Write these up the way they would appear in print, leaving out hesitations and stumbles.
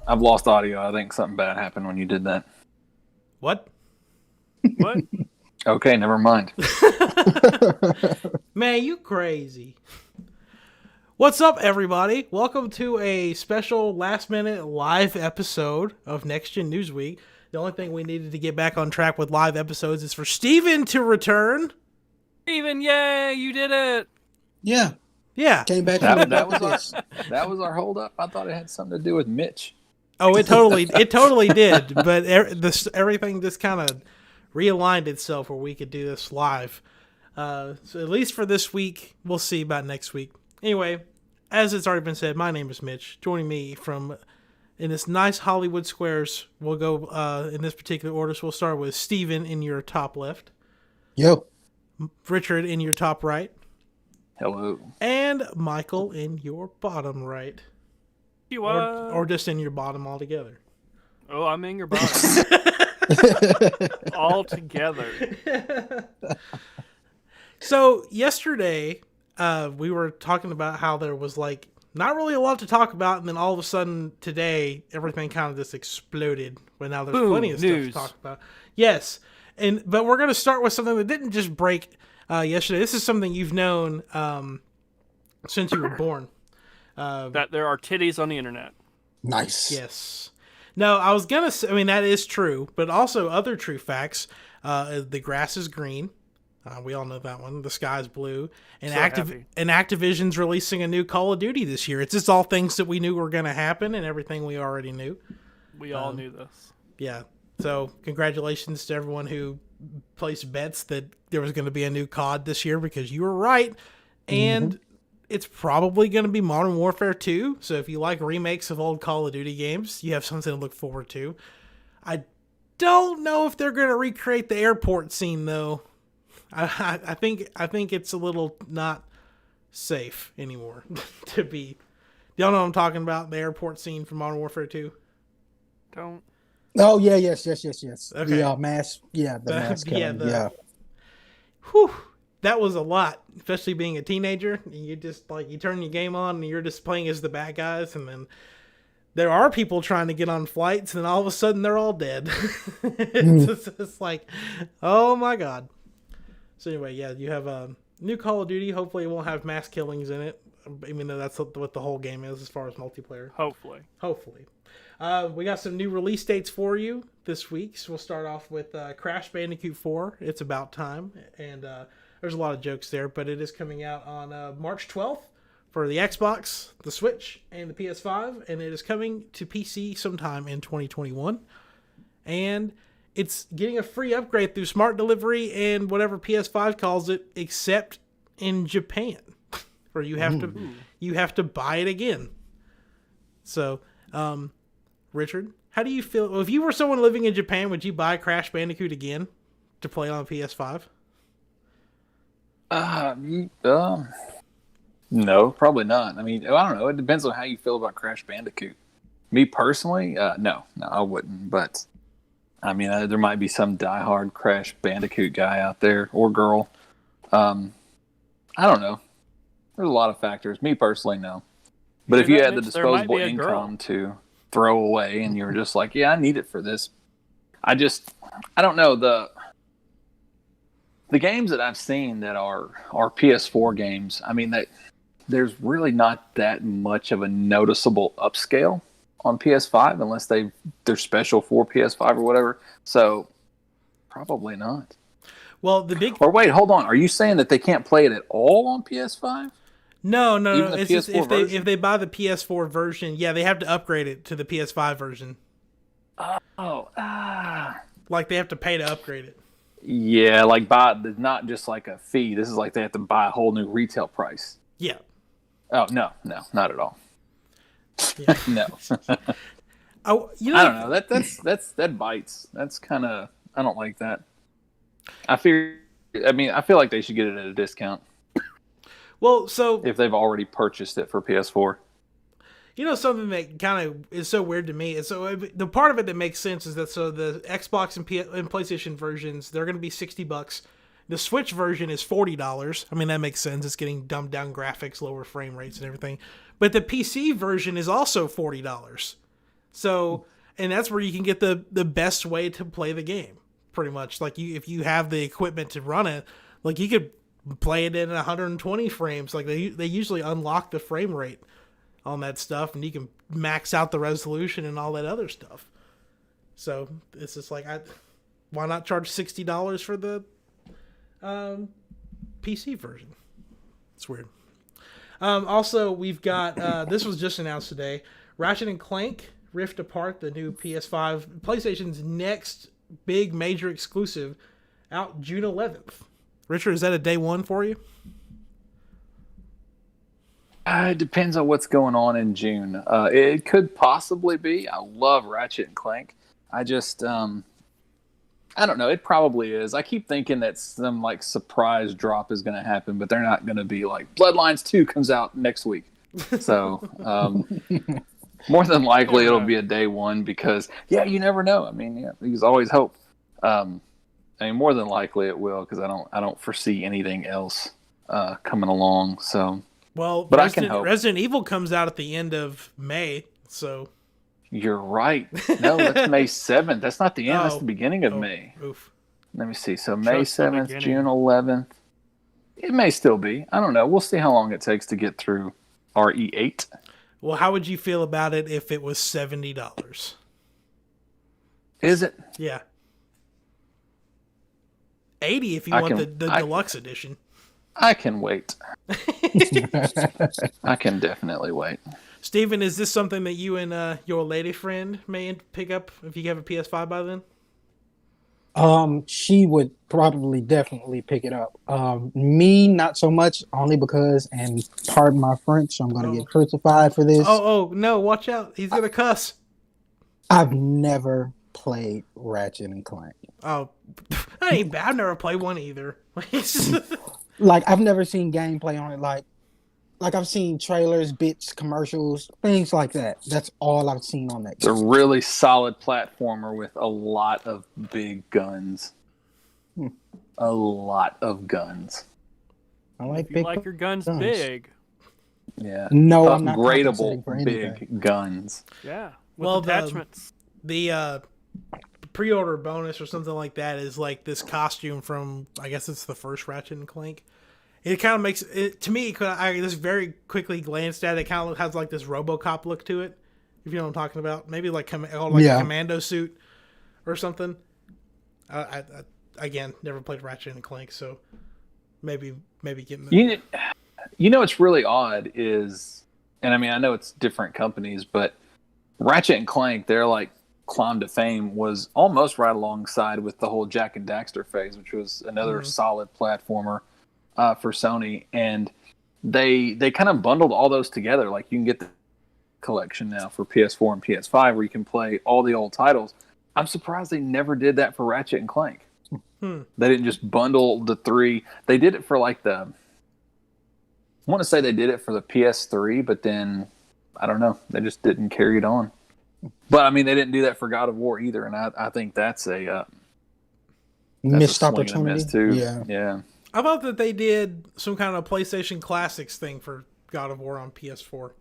I've lost audio. I think something bad happened when you did that. What? What? Okay, never mind. Man, you crazy. What's up, everybody? Welcome to a special last-minute live episode of Next Gen News Week. The only thing we needed to get back on track with live episodes is for Steven to return. Steven, yay, you did it! Yeah. Yeah. Came back That from that was our holdup. I thought it had something to do with Mitch. Oh, it totally did. But everything just kind of realigned itself where we could do this live. So at least for this week, we'll see about next week. Anyway, as it's already been said, my name is Mitch. Joining me from in this nice Hollywood Squares, we'll go in this particular order. So we'll start with Steven in your top left, Yo. Richard in your top right, Hello. and Michael in your bottom right. You Or just in your bottom altogether. Oh, I'm in your bottom. All together. So yesterday, we were talking about how there was like not really a lot to talk about, and then all of a sudden today, everything kind of just exploded. But now there's Boom, plenty of news. stuff to talk about. Yes, but we're going to start with something that didn't just break yesterday. This is something you've known since you were born. That there are titties on the internet. Nice. Yes. No, I was going to say, I mean, that is true, but also other true facts. The grass is green. We all know that one. The sky is blue. And, So happy. and Activision's releasing a new Call of Duty this year. It's just all things that we knew were going to happen and everything we already knew. We all knew this. Yeah. So congratulations to everyone who placed bets that there was going to be a new COD this year because you were right. And it's probably going to be Modern Warfare 2. So if you like remakes of old Call of Duty games, you have something to look forward to. I don't know if they're going to recreate the airport scene, though. I think it's a little not safe anymore to be. Y'all know what I'm talking about? The airport scene from Modern Warfare 2? Don't. Oh, yeah, yes. Okay. The mask. Yeah, the mask. Yeah. Whew, that was a lot, especially being a teenager. You just like you turn your game on and you're just playing as the bad guys, and then there are people trying to get on flights, and all of a sudden they're all dead. It's like, oh my god. So anyway, yeah, you have a new Call of Duty. Hopefully, it won't have mass killings in it, even though that's what the whole game is as far as multiplayer. Hopefully. We got some new release dates for you this week. So we'll start off with Crash Bandicoot 4. It's about time. And there's a lot of jokes there, but it is coming out on March 12th for the Xbox, the Switch, and the PS5. And it is coming to PC sometime in 2021. And it's getting a free upgrade through Smart Delivery and whatever PS5 calls it, except in Japan, where you have to buy it again. So, Richard, how do you feel? If you were someone living in Japan, would you buy Crash Bandicoot again to play on PS5? No, probably not. I mean, I don't know. It depends on how you feel about Crash Bandicoot. Me personally, no, I wouldn't. But I mean, there might be some diehard Crash Bandicoot guy out there or girl. I don't know. There's a lot of factors. Me personally, no. But if you had the disposable income to throw away and you're just like, yeah, I need it for this. I don't know. The games that I've seen that are PS4 games, I mean, there's really not that much of a noticeable upscale on PS5 unless they're special for PS5 or whatever. So probably not. Well, Or wait, hold on. Are you saying that they can't play it at all on PS5? No. It's just if they buy the PS4 version, yeah, they have to upgrade it to the PS5 version. Like they have to pay to upgrade it. Yeah, like not just like a fee. This is like they have to buy a whole new retail price. Yeah. Oh no, not at all. Yeah. No. I don't know. That bites. That's kind of, I don't like that. I feel like they should get it at a discount. Well, so if they've already purchased it for PS4. You know, something that kind of is so weird to me is the part of it that makes sense is that the Xbox and PlayStation versions, they're going to be $60. The Switch version is $40. I mean, that makes sense. It's getting dumbed down graphics, lower frame rates, and everything. But the PC version is also $40. So, and that's where you can get the best way to play the game, pretty much. Like if you have the equipment to run it, like you could play it in 120 frames. Like they usually unlock the frame rate on that stuff, and you can max out the resolution and all that other stuff. So it's just like, why not charge $60 for the PC version? It's weird. Also, we've got this was just announced today. Ratchet and Clank Rift Apart, the new PS5, PlayStation's next big major exclusive, out June 11th. Richard, is that a day one for you? It depends on what's going on in June. It could possibly be. I love Ratchet and Clank. I just, I don't know. It probably is. I keep thinking that some like surprise drop is going to happen, but they're not going to be like Bloodlines 2 comes out next week. So, more than likely it'll be a day one because, you never know. I mean, there's always hope. More than likely it will because I don't foresee anything else coming along. So, well, but I can hope. Resident Evil comes out at the end of May, so you're right. No, that's May 7th. That's not the end. That's the beginning of May. Oof. Let me see. So May 7th, June 11th. It may still be. I don't know. We'll see how long it takes to get through RE8. Well, how would you feel about it if it was $70? Is it? Yeah. 80 if you want the deluxe edition. I can wait. I can definitely wait. Steven, is this something that you and your lady friend may pick up if you have a PS5 by then? She would probably definitely pick it up. Me, not so much, only because, and pardon my French, I'm going to get crucified for this. Oh, no, watch out. He's going to cuss. I've never played Ratchet and Clank. Oh, that ain't bad. I've never played one either. Like, I've never seen gameplay on it. Like I've seen trailers, bits, commercials, things like that. That's all I've seen on that. It's a really solid platformer with a lot of big guns. A lot of guns. I like if you like your guns big. Yeah. No, I'm not upgradable for big anything. guns. Yeah. With attachments. The pre-order bonus or something like that is like this costume from, I guess it's the first Ratchet and Clank. It kind of makes it to me. I just very quickly glanced at it. It kind of has like this RoboCop look to it, if you know what I'm talking about. Maybe like a commando suit or something. I again never played Ratchet and Clank, so maybe getting the... You know what's really odd is, and I mean I know it's different companies, but Ratchet and Clank, their like climb to fame was almost right alongside with the whole Jack and Daxter phase, which was another solid platformer. For Sony, and they kind of bundled all those together. Like you can get the collection now for PS4 and PS5 where you can play all the old titles. I'm surprised they never did that for Ratchet and Clank. They didn't just bundle the three. They did it for like I want to say they did it for the PS3, but then I don't know. They just didn't carry it on. But I mean, they didn't do that for God of War either, and I think that's a missed opportunity opportunity too. Yeah. How about that they did some kind of PlayStation Classics thing for God of War on PS4?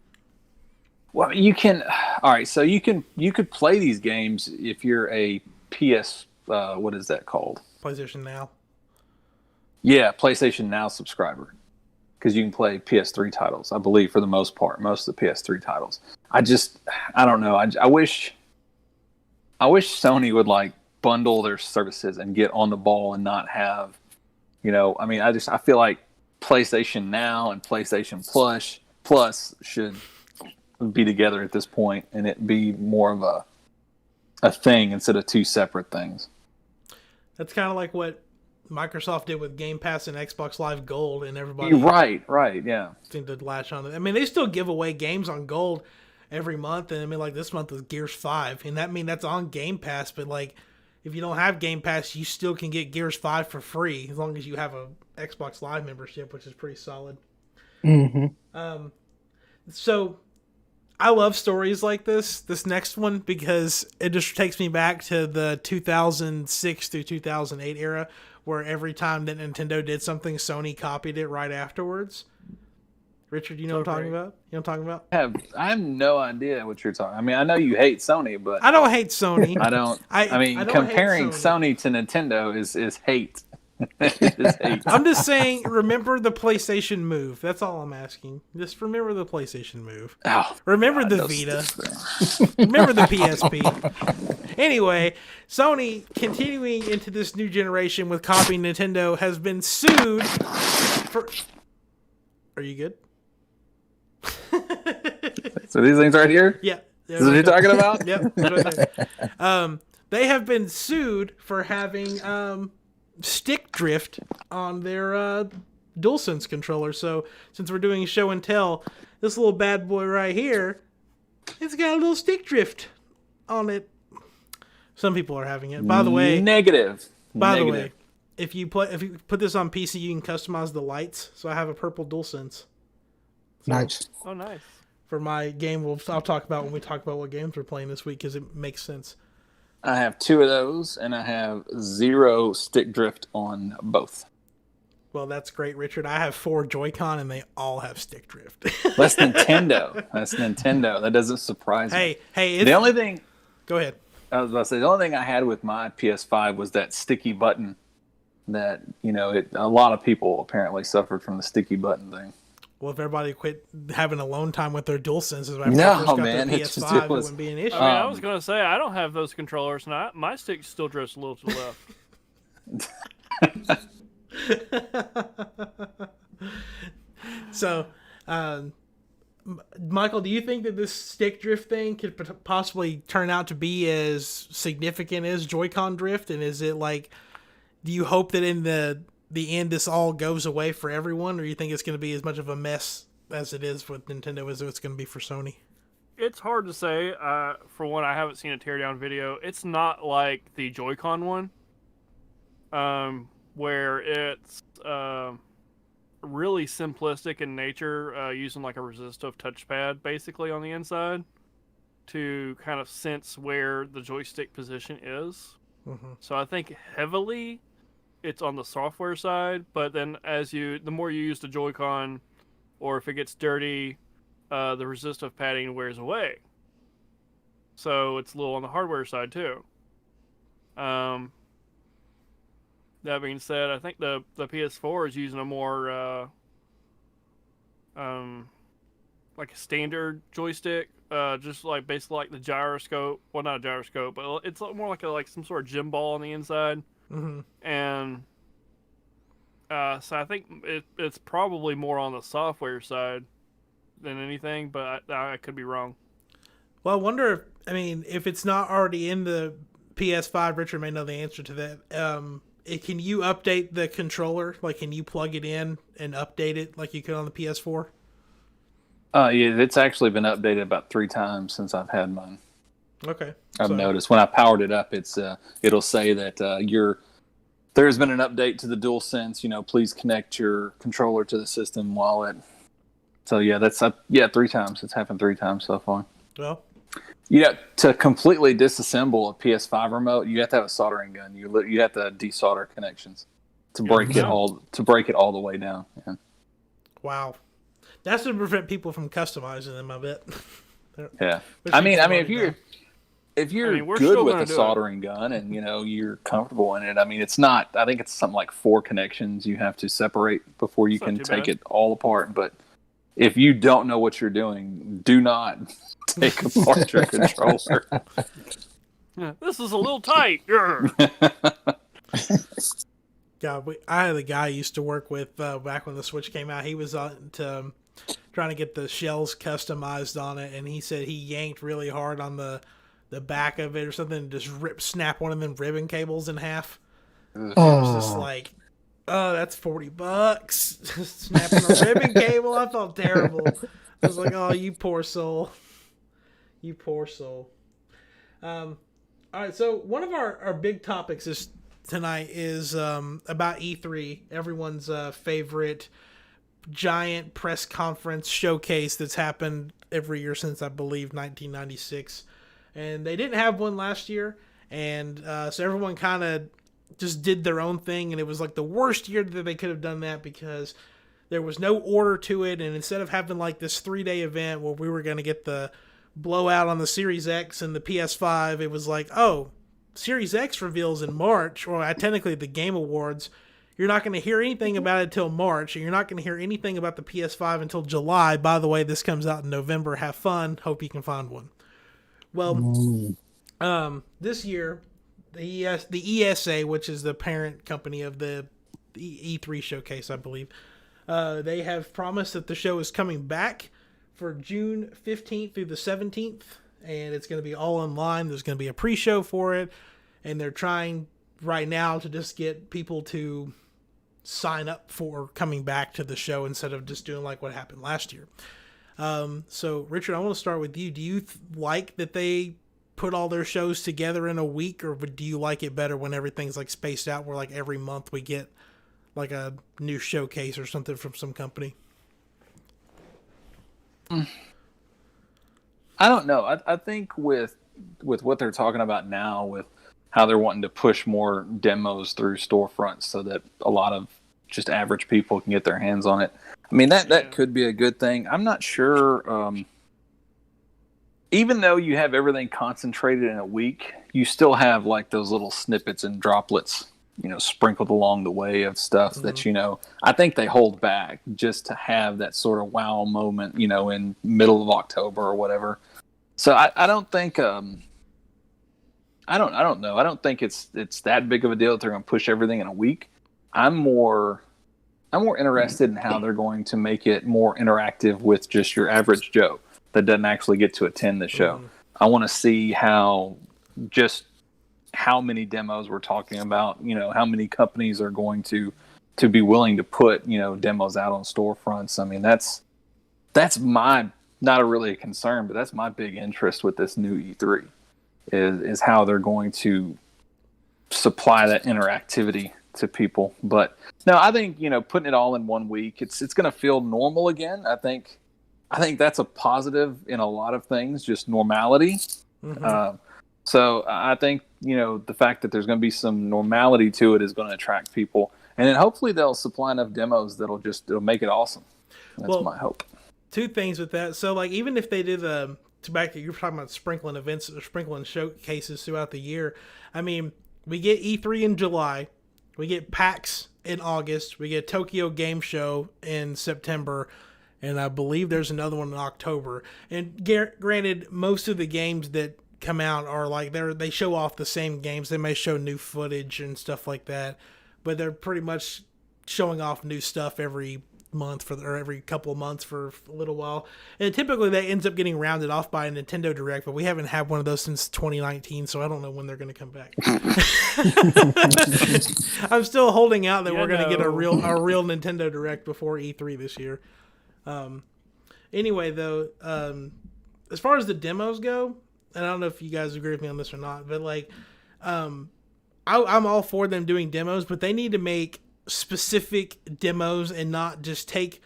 Well, you can. All right, so you could play these games if you're a PS. What is that called? PlayStation Now. Yeah, PlayStation Now subscriber, because you can play PS3 titles. I believe for the most part, most of the PS3 titles. I don't know. I wish Sony would like bundle their services and get on the ball and not have. I mean, I feel like PlayStation Now and PlayStation Plus should be together at this point, and it be more of a thing instead of two separate things. That's kind of like what Microsoft did with Game Pass and Xbox Live Gold, and everybody right, yeah, seemed to latch on to it. I mean, they still give away games on Gold every month, and I mean, like this month was Gears 5, and that's on Game Pass, but like. If you don't have Game Pass, you still can get Gears 5 for free as long as you have a Xbox Live membership, which is pretty solid. Mm-hmm. So I love stories like this next one, because it just takes me back to the 2006 through 2008 era, where every time that Nintendo did something, Sony copied it right afterwards. Richard, you know what I'm talking about? You know what I'm talking about? I have no idea what you're talking. I mean, I know you hate Sony, but I don't hate Sony. I don't. I mean, don't comparing hate Sony. Sony to Nintendo is hate. It is hate. I'm just saying, remember the PlayStation Move. That's all I'm asking. Just remember the PlayStation Move. Oh, Remember God, the those Vita. sticks. Remember the PSP. Anyway, Sony, continuing into this new generation with copying Nintendo, has been sued for... Are you good? So these things right here. Yeah. This is what you're talking about? Yep. Right there. They have been sued for having stick drift on their DualSense controller. So since we're doing show and tell, this little bad boy right here, it's got a little stick drift on it. Some people are having it. By the way, Negative. By the way, if you put this on PC, you can customize the lights. So I have a purple DualSense. Nice. Oh, nice. For my game, I'll talk about when we talk about what games we're playing this week because it makes sense. I have 2 of those, and I have 0 stick drift on both. Well, that's great, Richard. I have 4 Joy-Con, and they all have stick drift. That's Nintendo. That's Nintendo. That doesn't surprise me. Hey, the only thing Go ahead. I was about to say, the only thing I had with my PS5 was that sticky button. That a lot of people apparently suffered from the sticky button thing. Well, if everybody quit having alone time with their DualSenses when No, first got man, their it just- PS5, it was- it wouldn't be an issue. I mean, I was going to say, I don't have those controllers, and my stick still drifts a little to the left. So, Michael, do you think that this stick drift thing could possibly turn out to be as significant as Joy-Con drift? And is it like, do you hope that in the end this all goes away for everyone, or you think it's going to be as much of a mess as it is with Nintendo as it's going to be for Sony? It's hard to say. For one, I haven't seen a teardown video. It's not like the Joy-Con one, where it's really simplistic in nature, using like a resistive touchpad basically on the inside to kind of sense where the joystick position is. Mm-hmm. So I think heavily it's on the software side, but then the more you use the Joy-Con, or if it gets dirty, the resistive padding wears away. So it's a little on the hardware side too. That being said, I think the PS4 is using a more like a standard joystick, just like basically like the gyroscope. Well, not a gyroscope, but it's more like some sort of gym ball on the inside. Mm-hmm. And so I think it's probably more on the software side than anything, but I could be wrong. Well, I wonder if it's not already in the PS5, Richard may know the answer to that. Can you update the controller? Like, can you plug it in and update it like you could on the PS4? Yeah, it's actually been updated about 3 times since I've had mine. Okay. I've noticed when I powered it up, it'll say that there's been an update to the DualSense. Please connect your controller to the system while it. So yeah, that's 3 times. It's happened 3 times so far. Well, to completely disassemble a PS5 remote, you have to have a soldering gun. You have to desolder connections to break it all the way down. Yeah. Wow, that's to prevent people from customizing them. I bet. Yeah, I mean, if you're good with a soldering gun and you're comfortable in it, I mean, it's not. I think it's something like 4 connections you have to separate before you can take it all apart. But if you don't know what you're doing, do not take apart your controller. Yeah, this is a little tight. God, I had a guy I used to work with back when the Switch came out. He was trying to get the shells customized on it, and he said he yanked really hard on the back of it or something and just snap one of them ribbon cables in half. It was just like, oh, that's $40. Snapping a ribbon cable. I felt terrible. I was like, oh, you poor soul. You poor soul. All right, so one of our big topics tonight is about E3, everyone's favorite giant press conference showcase that's happened every year since, I believe, 1996. And they didn't have one last year, and so everyone kind of just did their own thing, and it was like the worst year that they could have done that because there was no order to it, and instead of having like this 3-day event where we were going to get the blowout on the Series X and the PS5, it was like, oh, Series X reveals in March, or technically the Game Awards. You're not going to hear anything about it until March, and you're not going to hear anything about the PS5 until July. By the way, this comes out in November. Have fun. Hope you can find one. Well, this year, the ESA, which is the parent company of the E3 showcase, I believe, they have promised that the show is coming back for June 15th through the 17th, and it's going to be all online. There's going to be a pre-show for it, and they're trying right now to just get people to sign up for coming back to the show instead of just doing like what happened last year. So, Richard, I want to start with you. Do you like that they put all their shows together in a week, or do you like it better when everything's like spaced out, where like every month we get like a new showcase or something from some company? I don't know. I think with what they're talking about now, with how they're wanting to push more demos through storefronts so that a lot of just average people can get their hands on it. I mean, that could be a good thing. I'm not sure. Even though you have everything concentrated in a week, you still have like those little snippets and droplets, sprinkled along the way of stuff that, I think they hold back just to have that sort of wow moment, in middle of October or whatever. So I don't think, I don't know. I don't think it's that big of a deal that they're going to push everything in a week. I'm more interested in how they're going to make it more interactive with just your average Joe that doesn't actually get to attend the show. I want to see how many demos we're talking about, how many companies are going to be willing to put, demos out on storefronts. I mean, that's my, not really a concern, but that's my big interest with this new E3 is how they're going to supply that interactivity to people. But no, I think, putting it all in 1 week, it's going to feel normal again. I think that's a positive in a lot of things, just normality. So I think, the fact that there's going to be some normality to it is going to attract people. And then hopefully they'll supply enough demos it'll make it awesome. That's my hope. Two things with that. So, like, even if they did you're talking about sprinkling events or sprinkling showcases throughout the year. I mean, we get E3 in July. We get PAX in August. We get Tokyo Game Show in September. And I believe there's another one in October. And granted, most of the games that come out are like they show off the same games. They may show new footage and stuff like that, but they're pretty much showing off new stuff every month or every couple of months for a little while. And typically that ends up getting rounded off by a Nintendo Direct, but we haven't had one of those since 2019, so I don't know when they're going to come back. I'm still holding out that we're going to get a real Nintendo Direct before E3 this year. Anyway, though, as far as the demos go, and I don't know if you guys agree with me on this or not, but like, I'm all for them doing demos, but they need to make specific demos and not just take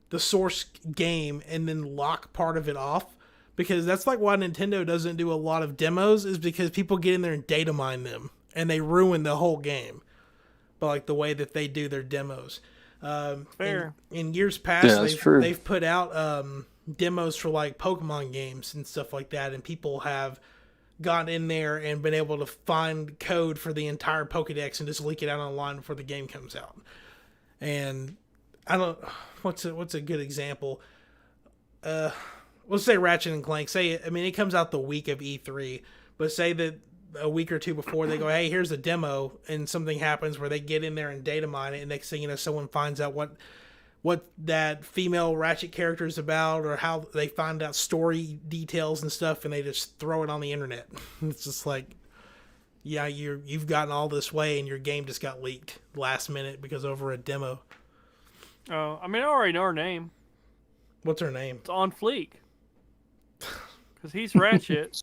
the source game and then lock part of it off, because that's like why Nintendo doesn't do a lot of demos, is because people get in there and data mine them and they ruin the whole game by like the way that they do their demos. Fair. In years past, true. They've put out demos for like Pokemon games and stuff like that, and people have gone in there and been able to find code for the entire Pokedex and just leak it out online before the game comes out. And I don't, what's a good example? Let's say Ratchet and Clank. It comes out the week of E3, but say that a week or two before they go, hey, here's a demo, and something happens where they get in there and data mine it, and next thing you know, someone finds out what that female Ratchet character is about, or how they find out story details and stuff, and they just throw it on the internet. It's just like, yeah, you've gotten all this way, and your game just got leaked last minute because over a demo. Oh, I already know her name. What's her name? It's On Fleek. Because he's Ratchet.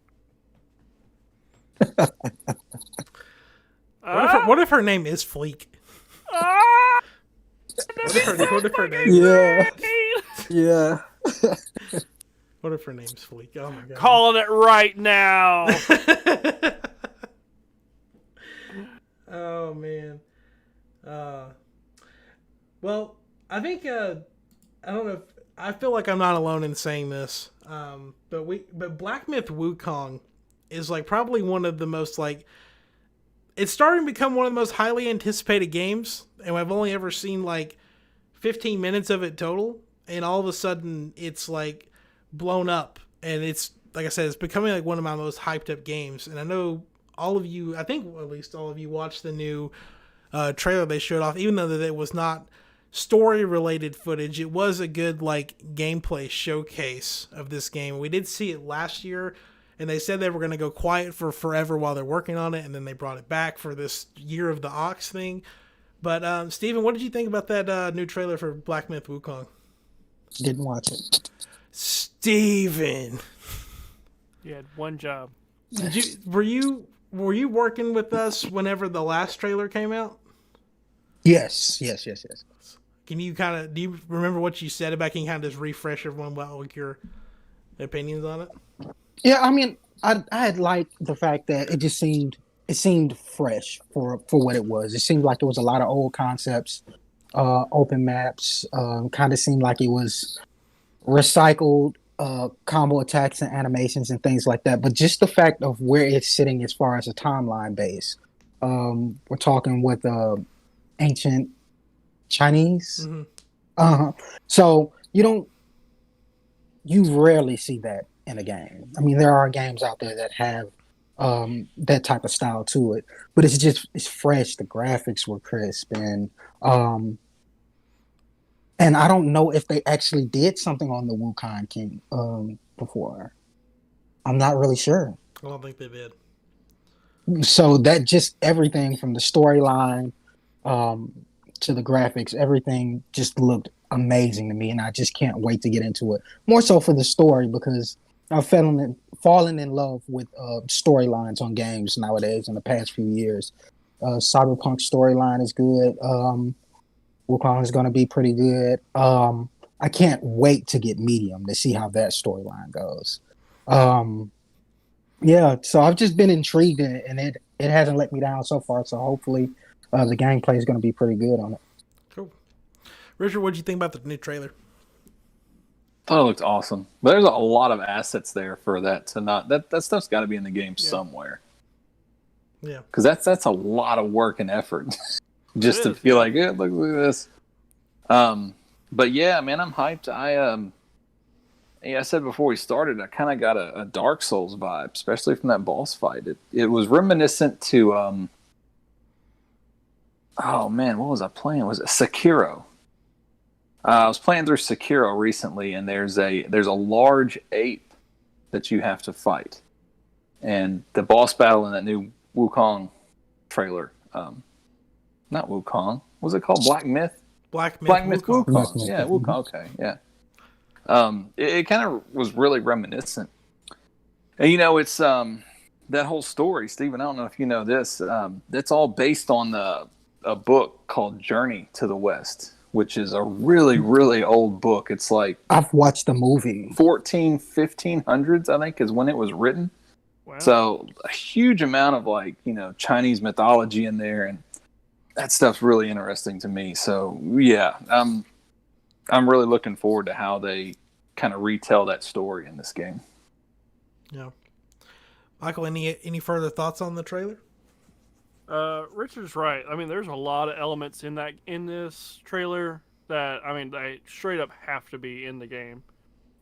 What if her name is Fleek? What if her name? Yeah. What if her name's Fleek? Oh my god! Calling it right now. Oh man. Well, I I think I don't know. I feel like I'm not alone in saying this. But Black Myth Wukong is like probably one of the most like it's starting to become one of the most highly anticipated games, and I've only ever seen like 15 minutes of it total, and all of a sudden it's like blown up, and it's like I said, it's becoming like one of my most hyped up games. And I know all of you, I think at least all of you watched the new trailer they showed off, even though that it was not story related footage. It was a good like gameplay showcase of this game. We did see it last year, and they said they were going to go quiet for forever while they're working on it, and then they brought it back for this Year of the Ox thing. But Steven, what did you think about that new trailer for Black Myth Wukong? Didn't watch it. Steven, You had one job. were you working with us whenever the last trailer came out? Yes. Can you do you remember what you said about? Can you kind of just refresh everyone about like your opinions on it? Yeah, I mean, I had liked the fact that it seemed fresh for what it was. It seemed like it was a lot of old concepts, open maps. Kind of seemed like it was recycled combo attacks and animations and things like that. But just the fact of where it's sitting as far as a timeline base, we're talking with ancient Chinese. Mm-hmm. So you rarely see that in a game. I mean, there are games out there that have that type of style to it, but it's fresh. The graphics were crisp, and I don't know if they actually did something on the Wukong King before. I'm not really sure. I don't think they did. So that just everything from the storyline to the graphics, everything just looked amazing to me, and I just can't wait to get into it. More so for the story, because I've fallen in love with storylines on games nowadays in the past few years. Cyberpunk storyline is good. Wukong is going to be pretty good. I can't wait to get Medium to see how that storyline goes. Yeah, so I've just been intrigued in it, and it hasn't let me down so far. So hopefully the gameplay is going to be pretty good on it. Cool. Richard, what did you think about the new trailer? Thought it looked awesome. But there's a lot of assets there for that to not that stuff's got to be in the game somewhere. Yeah, because that's a lot of work and effort just to feel like, yeah, look at this. But yeah, man, I'm hyped. I said before we started, I kind of got a Dark Souls vibe, especially from that boss fight. It was reminiscent to oh man, what was I playing? Was it Sekiro? I was playing through Sekiro recently, and there's a large ape that you have to fight, and the boss battle in that new Wukong trailer. Not Wukong. What was it called? Black Myth. Black Myth Wukong. Yeah, Wukong. Okay, yeah. It kind of was really reminiscent, and it's that whole story, Stephen. I don't know if you know this. That's all based on a book called Journey to the West, which is a really, really old book. It's like I've watched the movie. 1500s, I think, is when it was written. Wow. So a huge amount of Chinese mythology in there, and that stuff's really interesting to me. So yeah, I'm really looking forward to how they kind of retell that story in this game. Yeah. Michael, any further thoughts on the trailer? Richard's right. I mean, there's a lot of elements in this trailer that they straight up have to be in the game.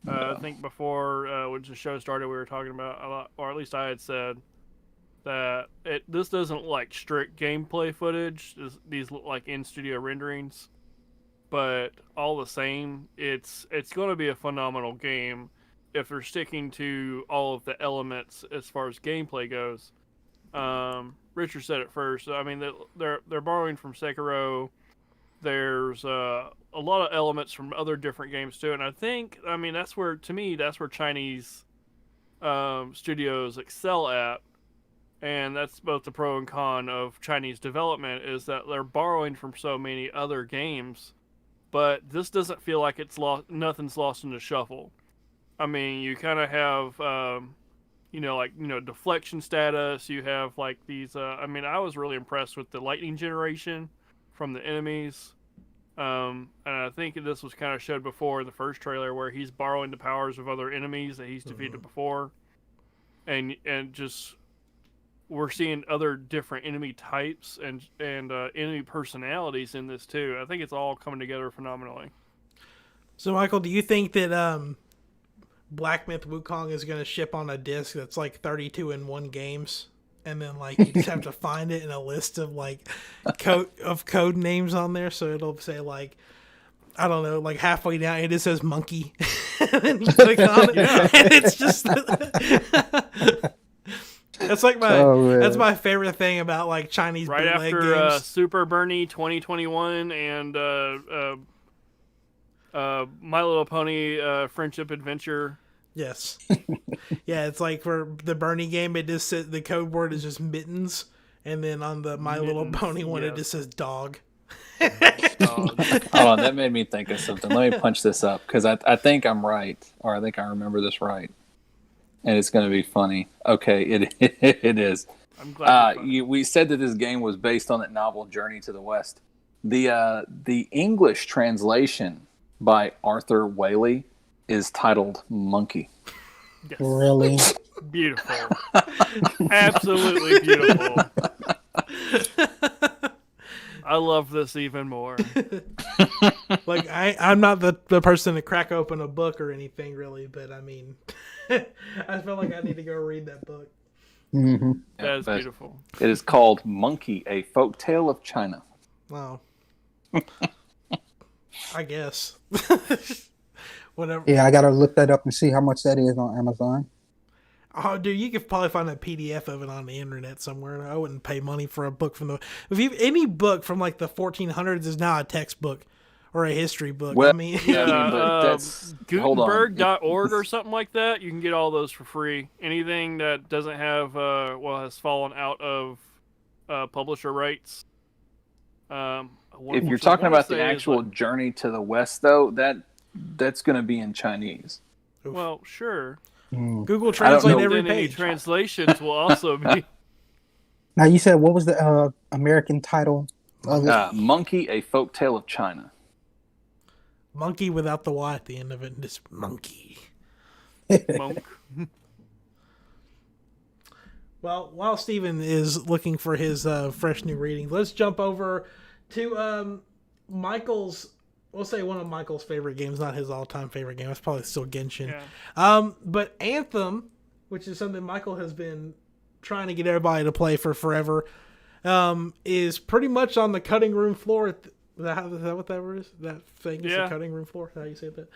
I think before when the show started, we were talking about a lot, or at least I had said that this doesn't look like strict gameplay footage. These look like in-studio renderings, but all the same, it's going to be a phenomenal game if they're sticking to all of the elements as far as gameplay goes. Richard said it first. I mean, they're borrowing from Sekiro. There's a lot of elements from other different games too, and I think that's where Chinese studios excel at, and that's both the pro and con of Chinese development, is that they're borrowing from so many other games, but this doesn't feel like it's lost. Nothing's lost in the shuffle. I mean, you kind of have deflection status. You have these. I was really impressed with the lightning generation from the enemies. And I think this was kind of showed before in the first trailer where he's borrowing the powers of other enemies that he's defeated before, and just we're seeing other different enemy types and enemy personalities in this too. I think it's all coming together phenomenally. So, Michael, do you think that Black Myth Wukong is going to ship on a disc that's like 32 in one games? And then, like, you just have to find it in a list of, like, code names on there. So it'll say, like, I don't know, like halfway down, it just says monkey. And then you click on it. Yeah. And it's just... That's like that's my favorite thing about, like, Chinese right bootleg after games. Super Bernie 2021 and My Little Pony Friendship Adventure. Yes. Yeah, it's like for the Bernie game, it just says the code word is just mittens, and then on the My Little Pony one, it just says dog. Hold on, that made me think of something. Let me punch this up because I think I'm right, or I think I remember this right, and it's going to be funny. Okay, it is. I'm glad. We said that this game was based on that novel Journey to the West. The English translation by Arthur Waley is titled Monkey. Yes. Really? Beautiful. Absolutely beautiful. I love this even more. Like, I'm not the person to crack open a book or anything, really, but I mean, I feel like I need to go read that book. Mm-hmm. That is beautiful. It is called Monkey, A Folktale of China. Wow. I guess. Whatever. Yeah, I gotta look that up and see how much that is on Amazon. Oh, dude, you could probably find a PDF of it on the internet somewhere. I wouldn't pay money for a book from any book from like the 1400s is now a textbook or a history book. Well, I mean, but that's Gutenberg.org or something like that. You can get all those for free. Anything that doesn't have has fallen out of publisher rights. If you're talking about the actual Journey to the West, though, that's going to be in Chinese. Well, sure. Google Translate every page. Translations will also be. Now, you said, what was the American title of it? Monkey, A Folktale of China. Monkey without the Y at the end of it. Just monkey. Monk. Well, while Steven is looking for his fresh new reading, let's jump over to Michael's. We'll say one of Michael's favorite games, not his all-time favorite game. It's probably still Genshin. Yeah. But Anthem, which is something Michael has been trying to get everybody to play for forever, is pretty much on the cutting room floor. Is that what that word is? That thing is the cutting room floor? How do you say that?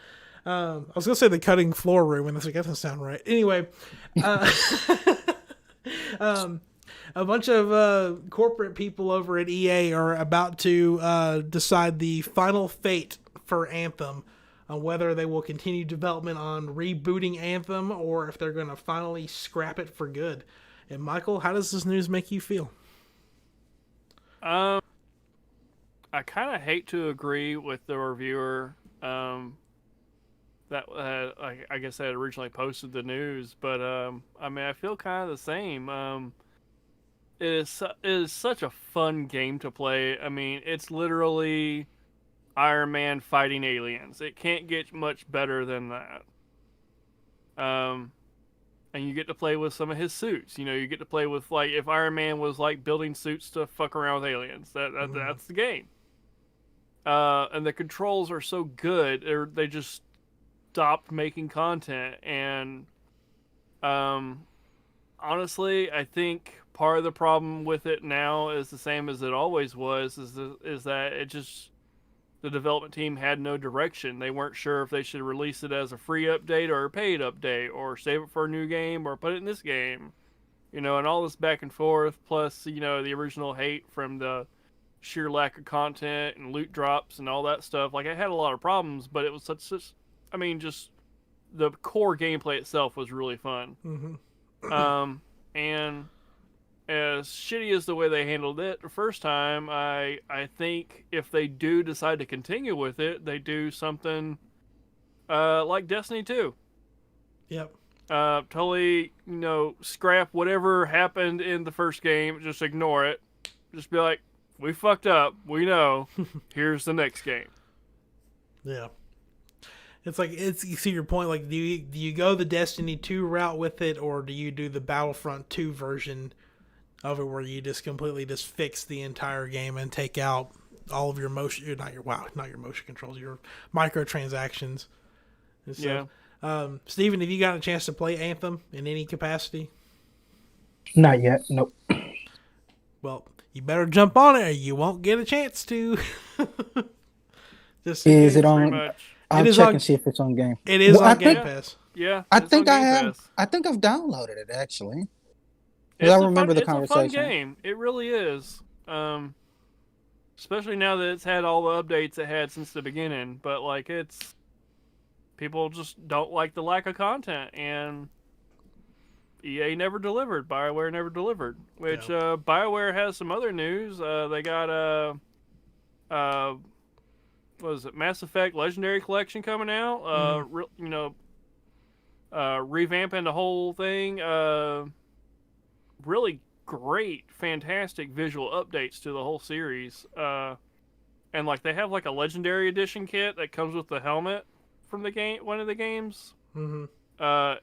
I was going to say the cutting floor room, and that doesn't sound right. Anyway, a bunch of corporate people over at EA are about to decide the final fate for Anthem, on whether they will continue development on rebooting Anthem or if they're going to finally scrap it for good. And Michael, how does this news make you feel? I kind of hate to agree with the reviewer that I guess I had originally posted the news, but I mean, I feel kind of the same. It is such a fun game to play. I mean, it's literally Iron Man fighting aliens. It can't get much better than that. And you get to play with some of his suits. You know, you get to play with, like, if Iron Man was, like, building suits to fuck around with aliens. That's the game. And the controls are so good. They just stopped making content. And honestly, I think part of the problem with it now is the same as it always was, is that it just, the development team had no direction. They weren't sure if they should release it as a free update or a paid update, or save it for a new game, or put it in this game. You know, and all this back and forth, plus, you know, the original hate from the sheer lack of content and loot drops and all that stuff. Like, it had a lot of problems, but it was I mean, just the core gameplay itself was really fun. Mm-hmm. And as shitty as the way they handled it the first time, I think if they do decide to continue with it, they do something like Destiny 2. Yep. Totally, scrap whatever happened in the first game. Just ignore it. Just be like, we fucked up. We know. Here's the next game. Yeah. It's like, you see your point, like, do you go the Destiny 2 route with it, or do you do the Battlefront 2 version of it where you just completely just fix the entire game and take out all of your motion, not your motion controls, your microtransactions and stuff. Yeah. Steven, have you gotten a chance to play Anthem in any capacity? Not yet. Nope. Well, you better jump on it or you won't get a chance to. Just Is it Pretty on? much. I'll It is check on- and see if it's on game. It is Well, on I Game think- Pass. Yeah. I it's think on I Game have. Pass. I think I've downloaded it actually. It's I a remember fun, the it's a fun conversation. game. It really is. Especially now that it's had all the updates it had since the beginning. But like, it's people just don't like the lack of content, and EA never delivered. BioWare never delivered. Which BioWare has some other news. They got what is it? Mass Effect Legendary Collection coming out. Revamping the whole thing. Really great, fantastic visual updates to the whole series. And like they have like a Legendary Edition kit that comes with the helmet from the game, one of the games. Mm-hmm.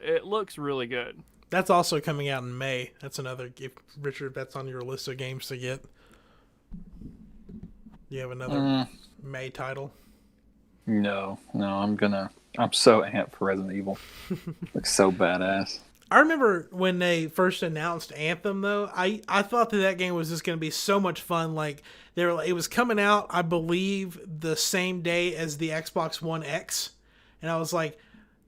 It looks really good. That's also coming out in May. That's another, if Richard, that's on your list of games to get. You have another May title? No, I'm so amped for Resident Evil. Looks so badass. I remember when they first announced Anthem, though, I thought that game was just going to be so much fun. Like, it was coming out, I believe, the same day as the Xbox One X. And I was like,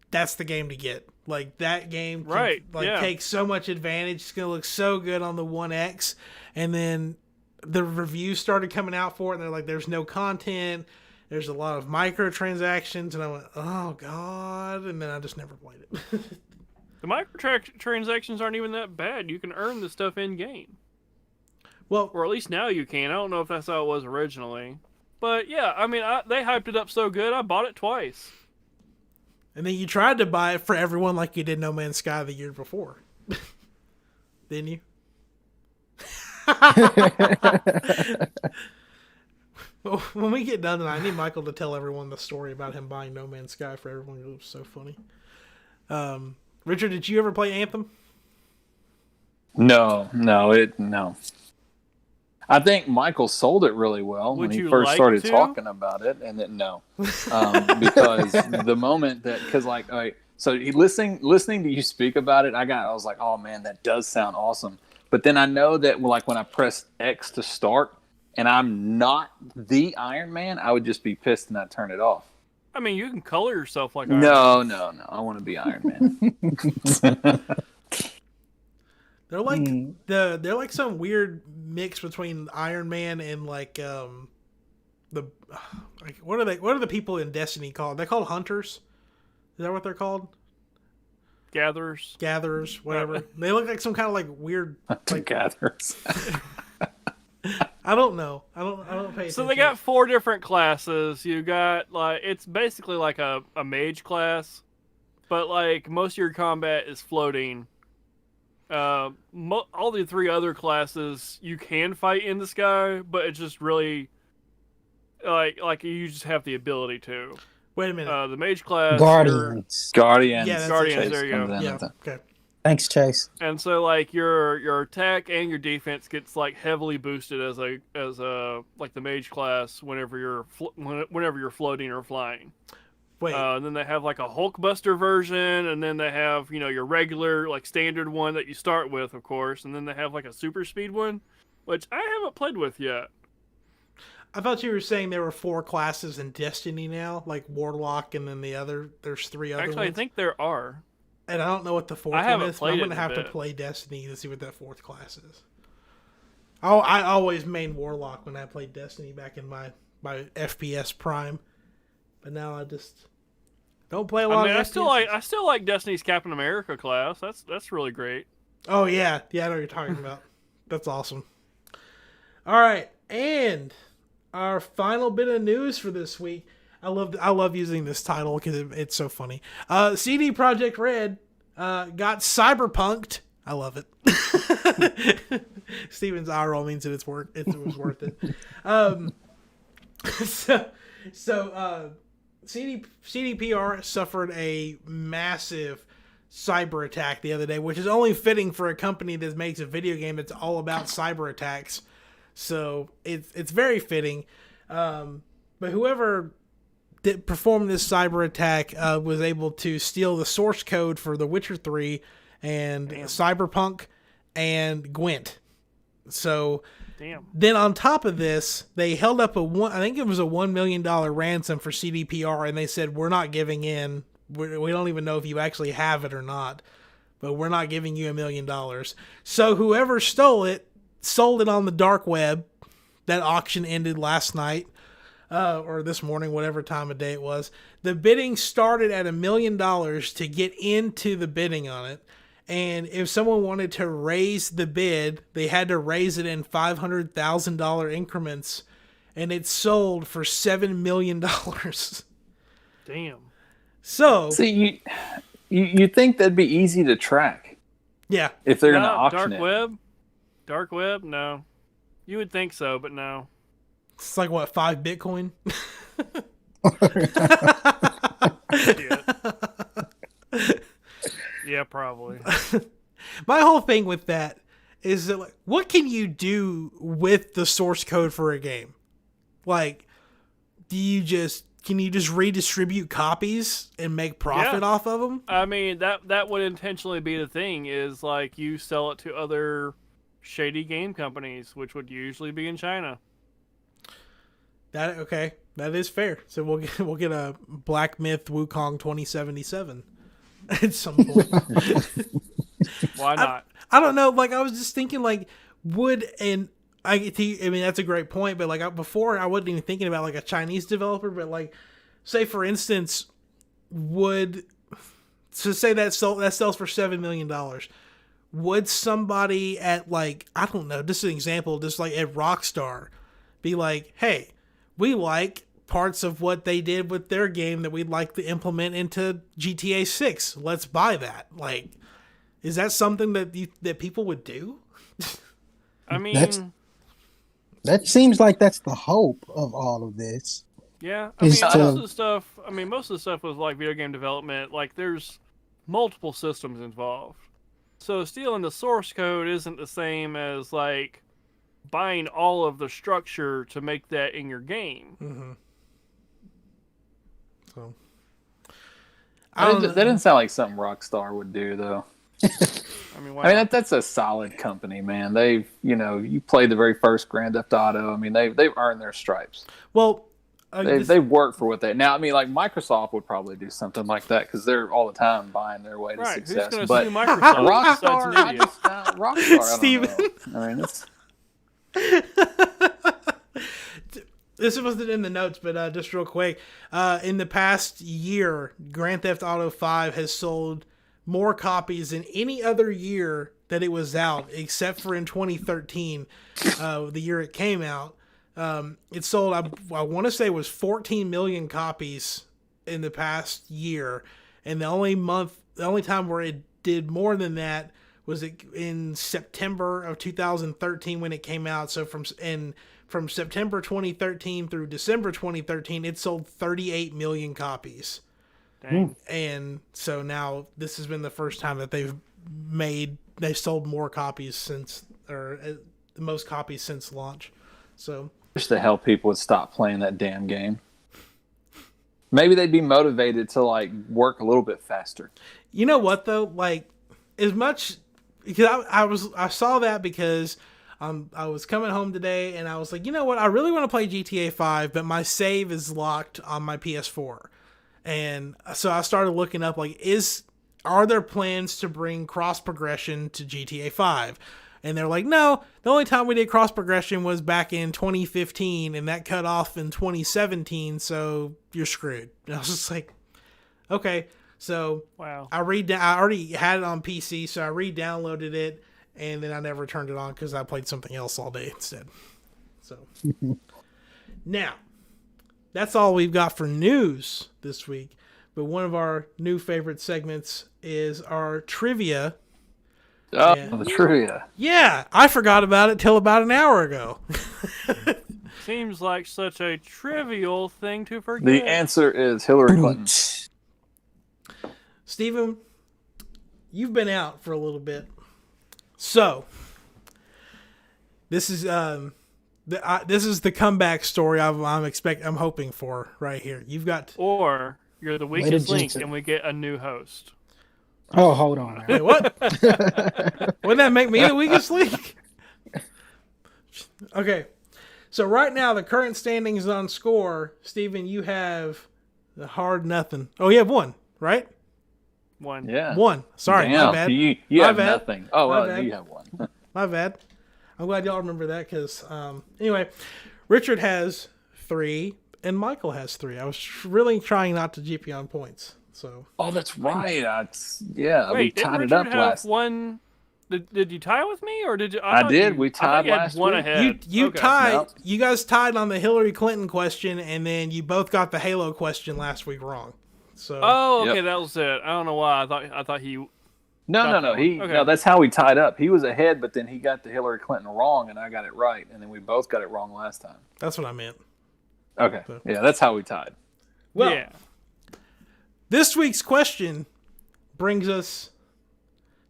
that's the game to get. Like, that game can, take so much advantage. It's going to look so good on the One X. And then the reviews started coming out for it, and they're like, there's no content. There's a lot of microtransactions. And I went, oh, God. And then I just never played it. The microtransactions aren't even that bad. You can earn the stuff in game. Well, or at least now you can. I don't know if that's how it was originally. But yeah, I mean, they hyped it up so good, I bought it twice. And then you tried to buy it for everyone like you did No Man's Sky the year before. Didn't you? Well, when we get done tonight, I need Michael to tell everyone the story about him buying No Man's Sky for everyone. It was so funny. Richard, did you ever play Anthem? No. I think Michael sold it really well when he first started talking about it, and then because the moment that, because like, all right, so listening to you speak about it, I was like, oh man, that does sound awesome. But then I know that like when I press X to start, and I'm not the Iron Man, I would just be pissed and I'd turn it off. I mean, you can color yourself like Iron Man. No. I want to be Iron Man. They're like they're like some weird mix between Iron Man and like what are the people in Destiny called? They're called hunters. Is that what they're called? Gatherers, whatever. They look like some kind of like weird like gatherers. I don't know. I don't pay attention. So they got 4 different classes. You got like, it's basically like a mage class, but like most of your combat is floating. All the 3 other classes you can fight in the sky, but it's just really like you just have the ability to. Wait a minute. The mage class. Guardians. Yeah, Guardians. There you go. Yeah. Okay. Thanks, Chase. And so like your attack and your defense gets like heavily boosted as like the mage class whenever you're floating or flying. Wait. And then they have like a Hulkbuster version, and then they have your regular like standard one that you start with, of course, and then they have like a super speed one, which I haven't played with yet. I thought you were saying there were 4 classes in Destiny now, like Warlock, and then there's 3 other ones. Actually, I think there are. And I don't know what the 4th one is. I'm gonna have to play Destiny to see what that 4th class is. Oh, I always main Warlock when I played Destiny back in my FPS prime, but now I just don't play a lot of FPS. I still like Destiny's Captain America class. That's really great. Oh yeah, I know what you're talking about. That's awesome. All right, and our final bit of news for this week. I love using this title because it's so funny. CD Projekt Red got Cyberpunk'd I love it. Steven's eye roll means that it was worth it. So CDPR suffered a massive cyber attack the other day, which is only fitting for a company that makes a video game that's all about cyber attacks. So it's very fitting. But whoever performed this cyber attack was able to steal the source code for The Witcher 3 and Cyberpunk and Gwent. So then on top of this, they held up I think it was a $1 million ransom for CDPR, and they said, we're not giving in. We don't even know if you actually have it or not, but we're not giving you $1 million. So whoever stole it, sold it on the dark web. That auction ended last night, or this morning, whatever time of day it was. The bidding started at $1 million to get into the bidding on it. And if someone wanted to raise the bid, they had to raise it in $500,000 increments, and it sold for $7 million. Damn. So, see, you think that'd be easy to track? Yeah. If they're going to auction Dark web, no. You would think so, but no. It's like what, 5 Bitcoin? Yeah, probably. My whole thing with that is that, like, what can you do with the source code for a game? Like, can you just redistribute copies and make profit off of them? I mean, that would intentionally be the thing, is like you sell it to other shady game companies, which would usually be in China. That is fair. So we'll get a Black Myth Wukong 2077 at some point. Why not? I don't know. Like, I was just thinking, like, I mean, that's a great point, but like before, I wasn't even thinking about like a Chinese developer, but like, say for instance, say that sells for $7 million. Would somebody at, like, I don't know, just an example, just like at Rockstar, be like, hey, we like parts of what they did with their game that we'd like to implement into GTA 6. Let's buy that. Like, is that something that people would do? I mean, that seems like that's the hope of all of this. Yeah, I mean, most of the stuff was like video game development. Like, there's multiple systems involved. So stealing the source code isn't the same as like buying all of the structure to make that in your game. Mm-hmm. So that didn't sound like something Rockstar would do, though. I mean, that's a solid company, man. They've, you played the very first Grand Theft Auto. I mean, they've earned their stripes. Well, they work for what they. Now, I mean, like Microsoft would probably do something like that because they're all the time buying their way to success. Who's But sue Microsoft? Rockstar, Steven. I mean, it's. This wasn't in the notes, but just real quick, in the past year, Grand Theft Auto 5 has sold more copies than any other year that it was out, except for in 2013, the year it came out. It sold, I want to say it was 14 million copies in the past year. And the only time where it did more than that was in September of 2013 when it came out. So from September 2013 through December 2013, it sold 38 million copies. Dang. And so now this has been the first time that they've sold more copies the most copies since launch. So just to help people would stop playing that damn game. Maybe they'd be motivated to like work a little bit faster. You know what though? Like, as much because I saw that because I was coming home today and I was like, you know what? I really want to play GTA 5, but my save is locked on my PS4. And so I started looking up, like, are there plans to bring cross progression to GTA 5? And they're like, no, the only time we did cross progression was back in 2015, and that cut off in 2017, so you're screwed. And I was just like, okay. So wow. I already had it on PC, so I re-downloaded it, and then I never turned it on because I played something else all day instead. So now, that's all we've got for news this week. But one of our new favorite segments is our trivia. Oh, Yeah. the trivia. Yeah, I forgot about it till about an hour ago. Seems like such a trivial thing to forget. The answer is Hillary Clinton. Steven, you've been out for a little bit. So, this is the comeback story I'm hoping for right here. You've got Or you're the weakest link jinx it. and we get a new host. Oh, hold on. Now. Wait, what? Wouldn't that make me the weakest link? Okay. So right now the current standings on score, Steven, you have the hard nothing. Oh, you have one, right? One. Yeah. One. Sorry, Damn, my bad. You My have bad. nothing. Oh, My well, bad. you have one. My bad. I'm glad y'all remember that because, anyway, Richard has 3 and Michael has 3. I was really trying not to GP on points. So. Oh, that's right. We Wait, didn't tied Richard it up have last. One? Did you tie with me, or did you? I thought did. You, We I thought tied you had last one week. ahead. You Okay. tied. Nope. You guys tied on the Hillary Clinton question, and then you both got the Halo question last week wrong. So. Oh, okay, Yep. that was it. I don't know why. I thought he. No. that one. Okay. No, that's how we tied up. He was ahead, but then he got the Hillary Clinton wrong, and I got it right, and then we both got it wrong last time. That's what I meant. Okay. So- Yeah, that's how we tied. Well, Yeah. this week's question brings us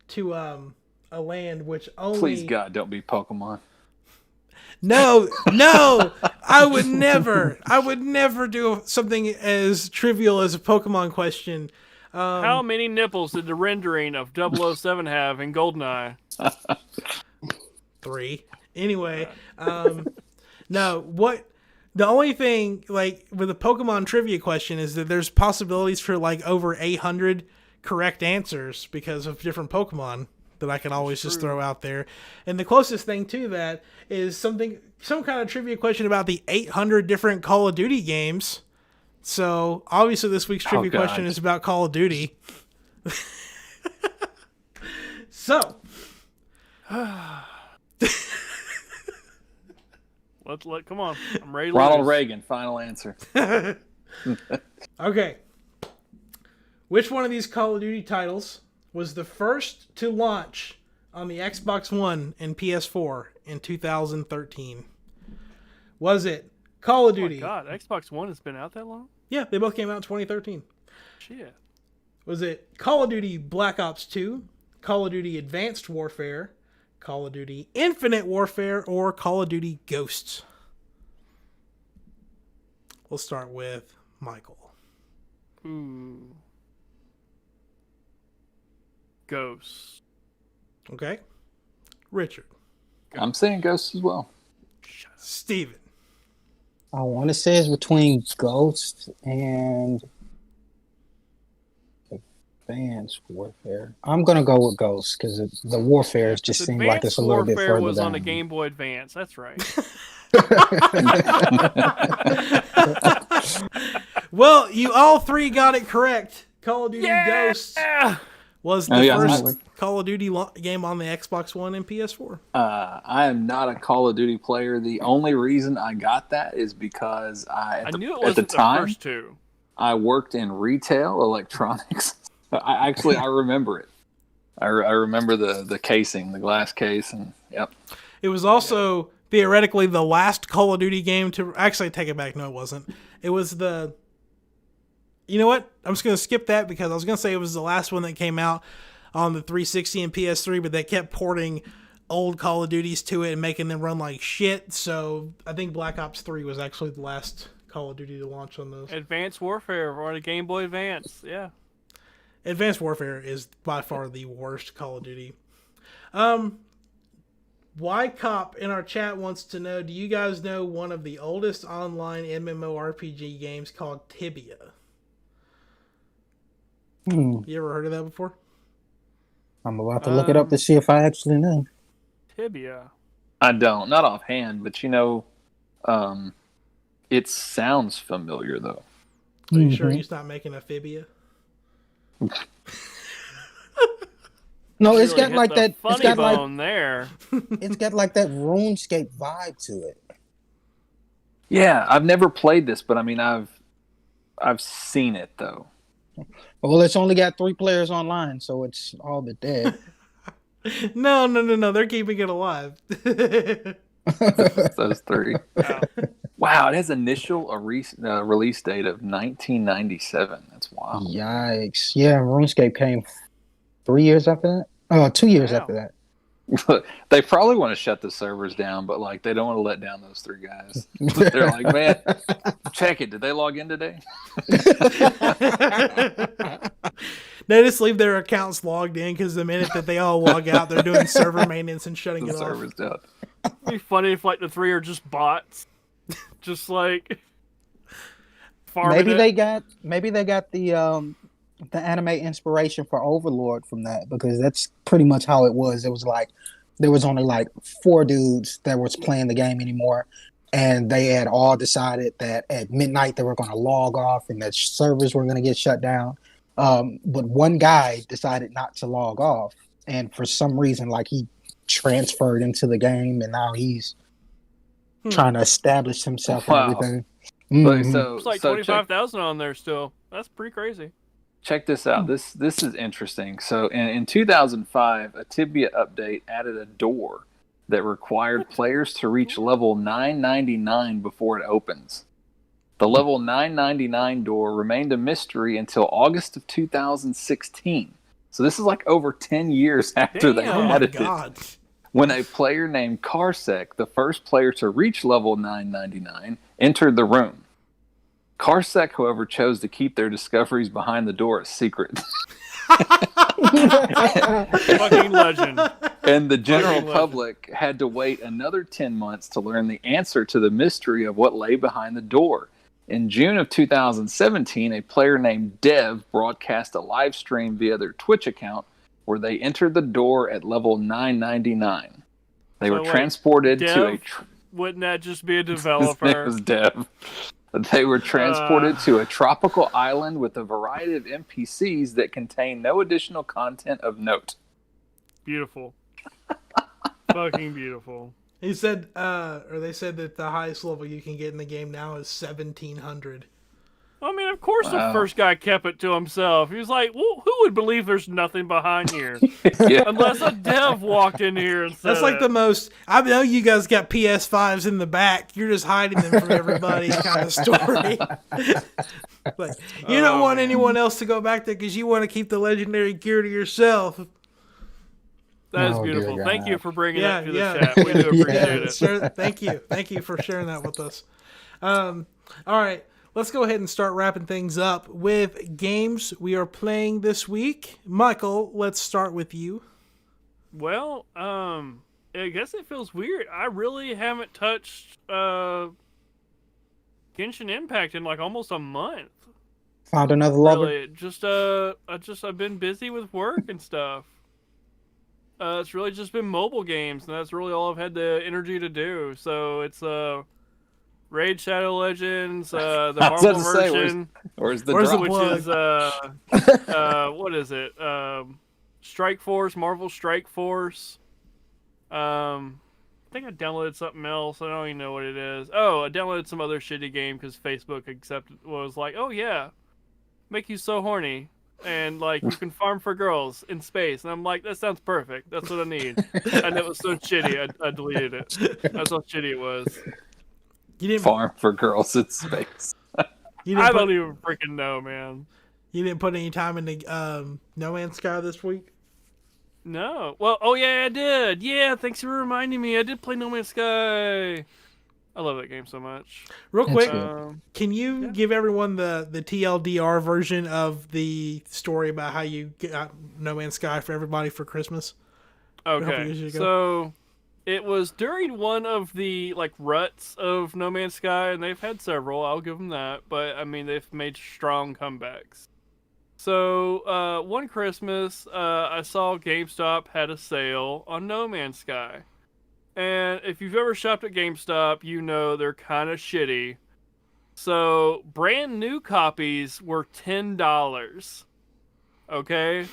to a land which only. Please, God, don't be Pokemon. No, I would never do something as trivial as a Pokemon question. How many nipples did the rendering of 007 have in GoldenEye? 3. Anyway, no, the only thing, like, with a Pokemon trivia question is that there's possibilities for, like, over 800 correct answers because of different Pokemon that I can always just throw out there. And the closest thing to that is some kind of trivia question about the 800 different Call of Duty games. So, obviously this week's trivia God. question is about Call of Duty. So, Come on. I'm ready to Ronald lose. Reagan, final answer. okay. Which one of these Call of Duty titles was the first to launch on the Xbox One and PS4 in 2013? Was it Call of Oh my Duty? God, Xbox One has been out that long? Yeah, they both came out in 2013. Shit. Was it Call of Duty Black Ops 2, Call of Duty Advanced Warfare, Call of Duty Infinite Warfare, or Call of Duty Ghosts? We'll start with Michael. Ooh. Ghosts. Okay. Richard. I'm saying Ghosts as well. Steven. I want to say it's between Ghost and Advanced Warfare. I'm gonna go with Ghost because the Warfare just seems like it's a little bit Warfare further was down. on the Game Boy Advance. That's right. Well, you all 3 got it correct. Call of Duty Ghosts was the first finally. Call of Duty game on the Xbox One and PS4. I am not a Call of Duty player. The only reason I got that is because I knew it at the wasn't the time first 2. I worked in retail electronics. I remember it. I remember the casing, the glass case, and yep. It was also theoretically the last Call of Duty game to actually take it back. No, it wasn't. It was the. You know what? I'm just gonna skip that because I was gonna say it was the last one that came out on the 360 and PS3, but they kept porting old Call of Duties to it and making them run like shit. So I think Black Ops 3 was actually the last Call of Duty to launch on those. Advanced Warfare on a Game Boy Advance. Yeah. Advanced Warfare is by far the worst Call of Duty. Y-Cop in our chat wants to know, do you guys know one of the oldest online MMORPG games called Tibia? You ever heard of that before? I'm about to look it up to see if I actually know. Tibia. I don't, not offhand, but it sounds familiar though. Are you sure he's not making a Fibia? No, it's Really got hit like the that. It's funny got like bone there. it's got like that RuneScape vibe to it. Yeah, I've never played this, but I mean, I've seen it though. Well, it's only got 3 players online, so it's all but dead. No. They're keeping it alive. Those three. Wow. Wow, it has initial release date of 1997. That's wild. Yikes! Yeah, RuneScape came 3 years after that. Oh, 2 years Wow. after that. They probably want to shut the servers down, but like they don't want to let down those three guys. They're like, man, check it. Did they log in today? They just leave their accounts logged in because the minute that they all log out, they're doing server maintenance and shutting The it off. servers down. It'd be funny if like the three are just bots, just like farming Maybe it. they got the anime inspiration for Overlord from that, because that's pretty much how it was. It was like there was only like 4 dudes that was playing the game anymore, and they had all decided that at midnight they were going to log off and that servers were going to get shut down. But one guy decided not to log off, and for some reason, like, he transferred into the game, and now he's trying to establish himself Wow. and everything. Look, Mhm. so It's like so 25,000 on there still. That's pretty crazy. check this out. This is interesting. So in 2005, a Tibia update added a door that required players to reach level 999 before it opens. The level 999 door remained a mystery until August of 2016. So this is like over 10 years after they Damn. Oh my added god. it. When a player named Carsec, the first player to reach level 999, entered the room. Carsec, however, chose to keep their discoveries behind the door a secret. Fucking legend. And the general Fucking legend. public had to wait another 10 months to learn the answer to the mystery of what lay behind the door. In June of 2017, a player named Dev broadcast a live stream via their Twitch account where they entered the door at level 999. They So were wait, transported to a... Dev? Wouldn't that just be a His name developer? was Dev. They were transported to a tropical island with a variety of NPCs that contain no additional content of note. Beautiful. Fucking beautiful. He said, or they said that the highest level you can get in the game now is 1700. I mean, of course Wow. the first guy kept it to himself. He was like, well, who would believe there's nothing behind here? Yeah. Unless a dev walked in here and said That's like it. the most. I know you guys got PS5s in the back. You're just hiding them from everybody kind of story. Like, you don't want anyone else to go back there because you want to keep the legendary gear to yourself. That is Oh, dear beautiful. Thank God. you for bringing Yeah, that to the yeah. chat. We do appreciate it. Sure, thank you for sharing that with us. All right, let's go ahead and start wrapping things up with games we are playing this week. Michael, let's start with you. Well, I guess it feels weird. I really haven't touched Genshin Impact in like almost a month. Found another lover. Really, I've been busy with work and stuff. It's really just been mobile games, and that's really all I've had the energy to do. So it's Raid Shadow Legends, the I was Marvel about to say, version, Where's the Where's the drop? which plug? is what is it? Strike Force, Marvel Strike Force. I think I downloaded something else. I don't even know what it is. Oh, I downloaded some other shitty game because Facebook was like, oh yeah, make you so horny. And like you can farm for girls in space, and I'm like, that sounds perfect. That's what I need. And it was so shitty, I deleted it. That's how shitty it was. You didn't. Farm for girls in space. You I didn't, don't put, even freaking know, man. you didn't put any time into No Man's Sky this week. No. Well, oh yeah, I did. Yeah, thanks for reminding me. I did play No Man's Sky. I love that game so much. Real That's quick, good. can you Yeah. give everyone the TLDR version of the story about how you got No Man's Sky for everybody for Christmas? couple Okay, years ago. so it was during one of the like ruts of No Man's Sky, and they've had several. I'll give them that, but I mean they've made strong comebacks. So one Christmas, I saw GameStop had a sale on No Man's Sky, and if you've ever shopped at GameStop, you know they're kind of shitty. So brand new copies were $10. Okay.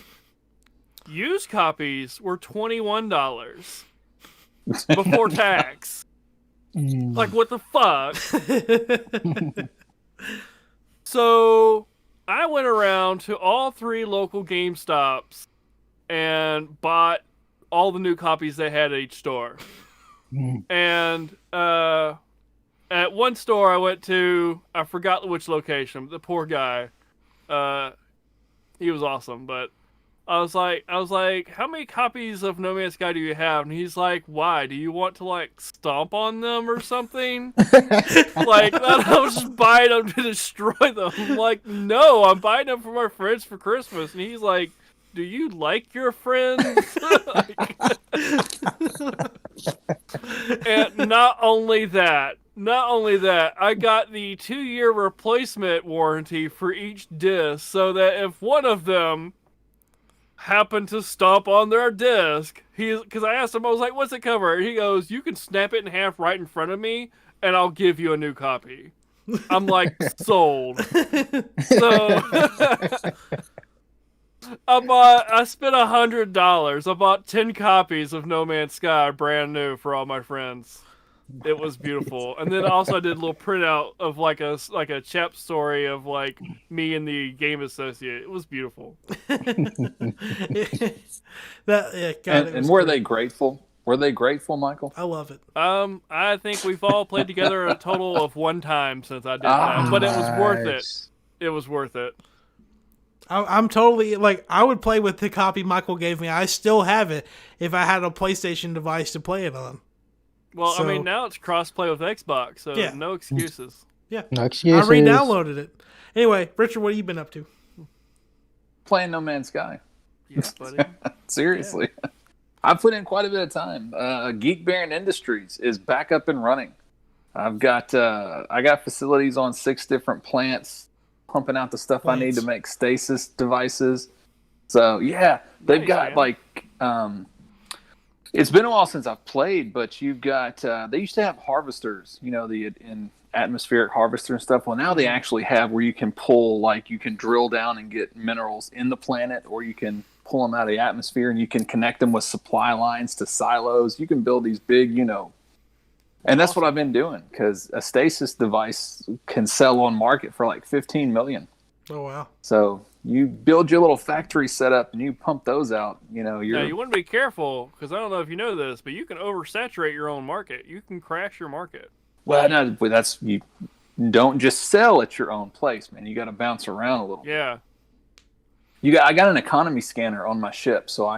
Used copies were $21 before tax. Mm. Like, what the fuck? So, I went around to all 3 local GameStops and bought all the new copies they had at each store. And at one store I went to, I forgot which location. The poor guy, he was awesome, but I was like, how many copies of No Man's Sky do you have? And he's like, why? Do you want to like stomp on them or something? Like, I was just buying them to destroy them. I'm like, no, I'm buying them for my friends for Christmas. And he's like, do you like your friends? And not only that, I got the 2-year replacement warranty for each disc, so that if one of them happened to stomp on their disc, because I asked him, I was like, what's it cover? And he goes, you can snap it in half right in front of me, and I'll give you a new copy. I'm like, sold. So I spent $100. I bought 10 copies of No Man's Sky brand new for all my friends. It was beautiful. And then also I did a little printout of like a chap story of like me and the game associate. It was beautiful. And were they grateful? Were they grateful, Michael? I love it. I think we've all played together a total of 1 time since I did that. But it was worth it. It was worth it. I'm totally, like, I would play with the copy Michael gave me. I still have it if I had a PlayStation device to play it on. Well, so, I mean, now it's cross-play with Xbox, so yeah. No excuses. Yeah. No excuses. I re-downloaded it. Anyway, Richard, what have you been up to? Playing No Man's Sky. Yes, buddy. Seriously. Yeah. I put in quite a bit of time. Geek Baron Industries is back up and running. I got facilities on 6 different plants, pumping out the stuff I need to make stasis devices. So yeah, they've got like it's been a while since I've played, but you've got they used to have harvesters, you know, in atmospheric harvester and stuff. Well, now they actually have where you can pull, like you can drill down and get minerals in the planet, or you can pull them out of the atmosphere and you can connect them with supply lines to silos. You can build these big, you know. And that's what I've been doing, because a stasis device can sell on market for like $15 million. Oh, wow. So you build your little factory setup and you pump those out. You know, now, you want to be careful, because I don't know if you know this, but you can oversaturate your own market. You can crash your market. Well, no, you don't just sell at your own place, man. You got to bounce around a little. Yeah. I got an economy scanner on my ship, so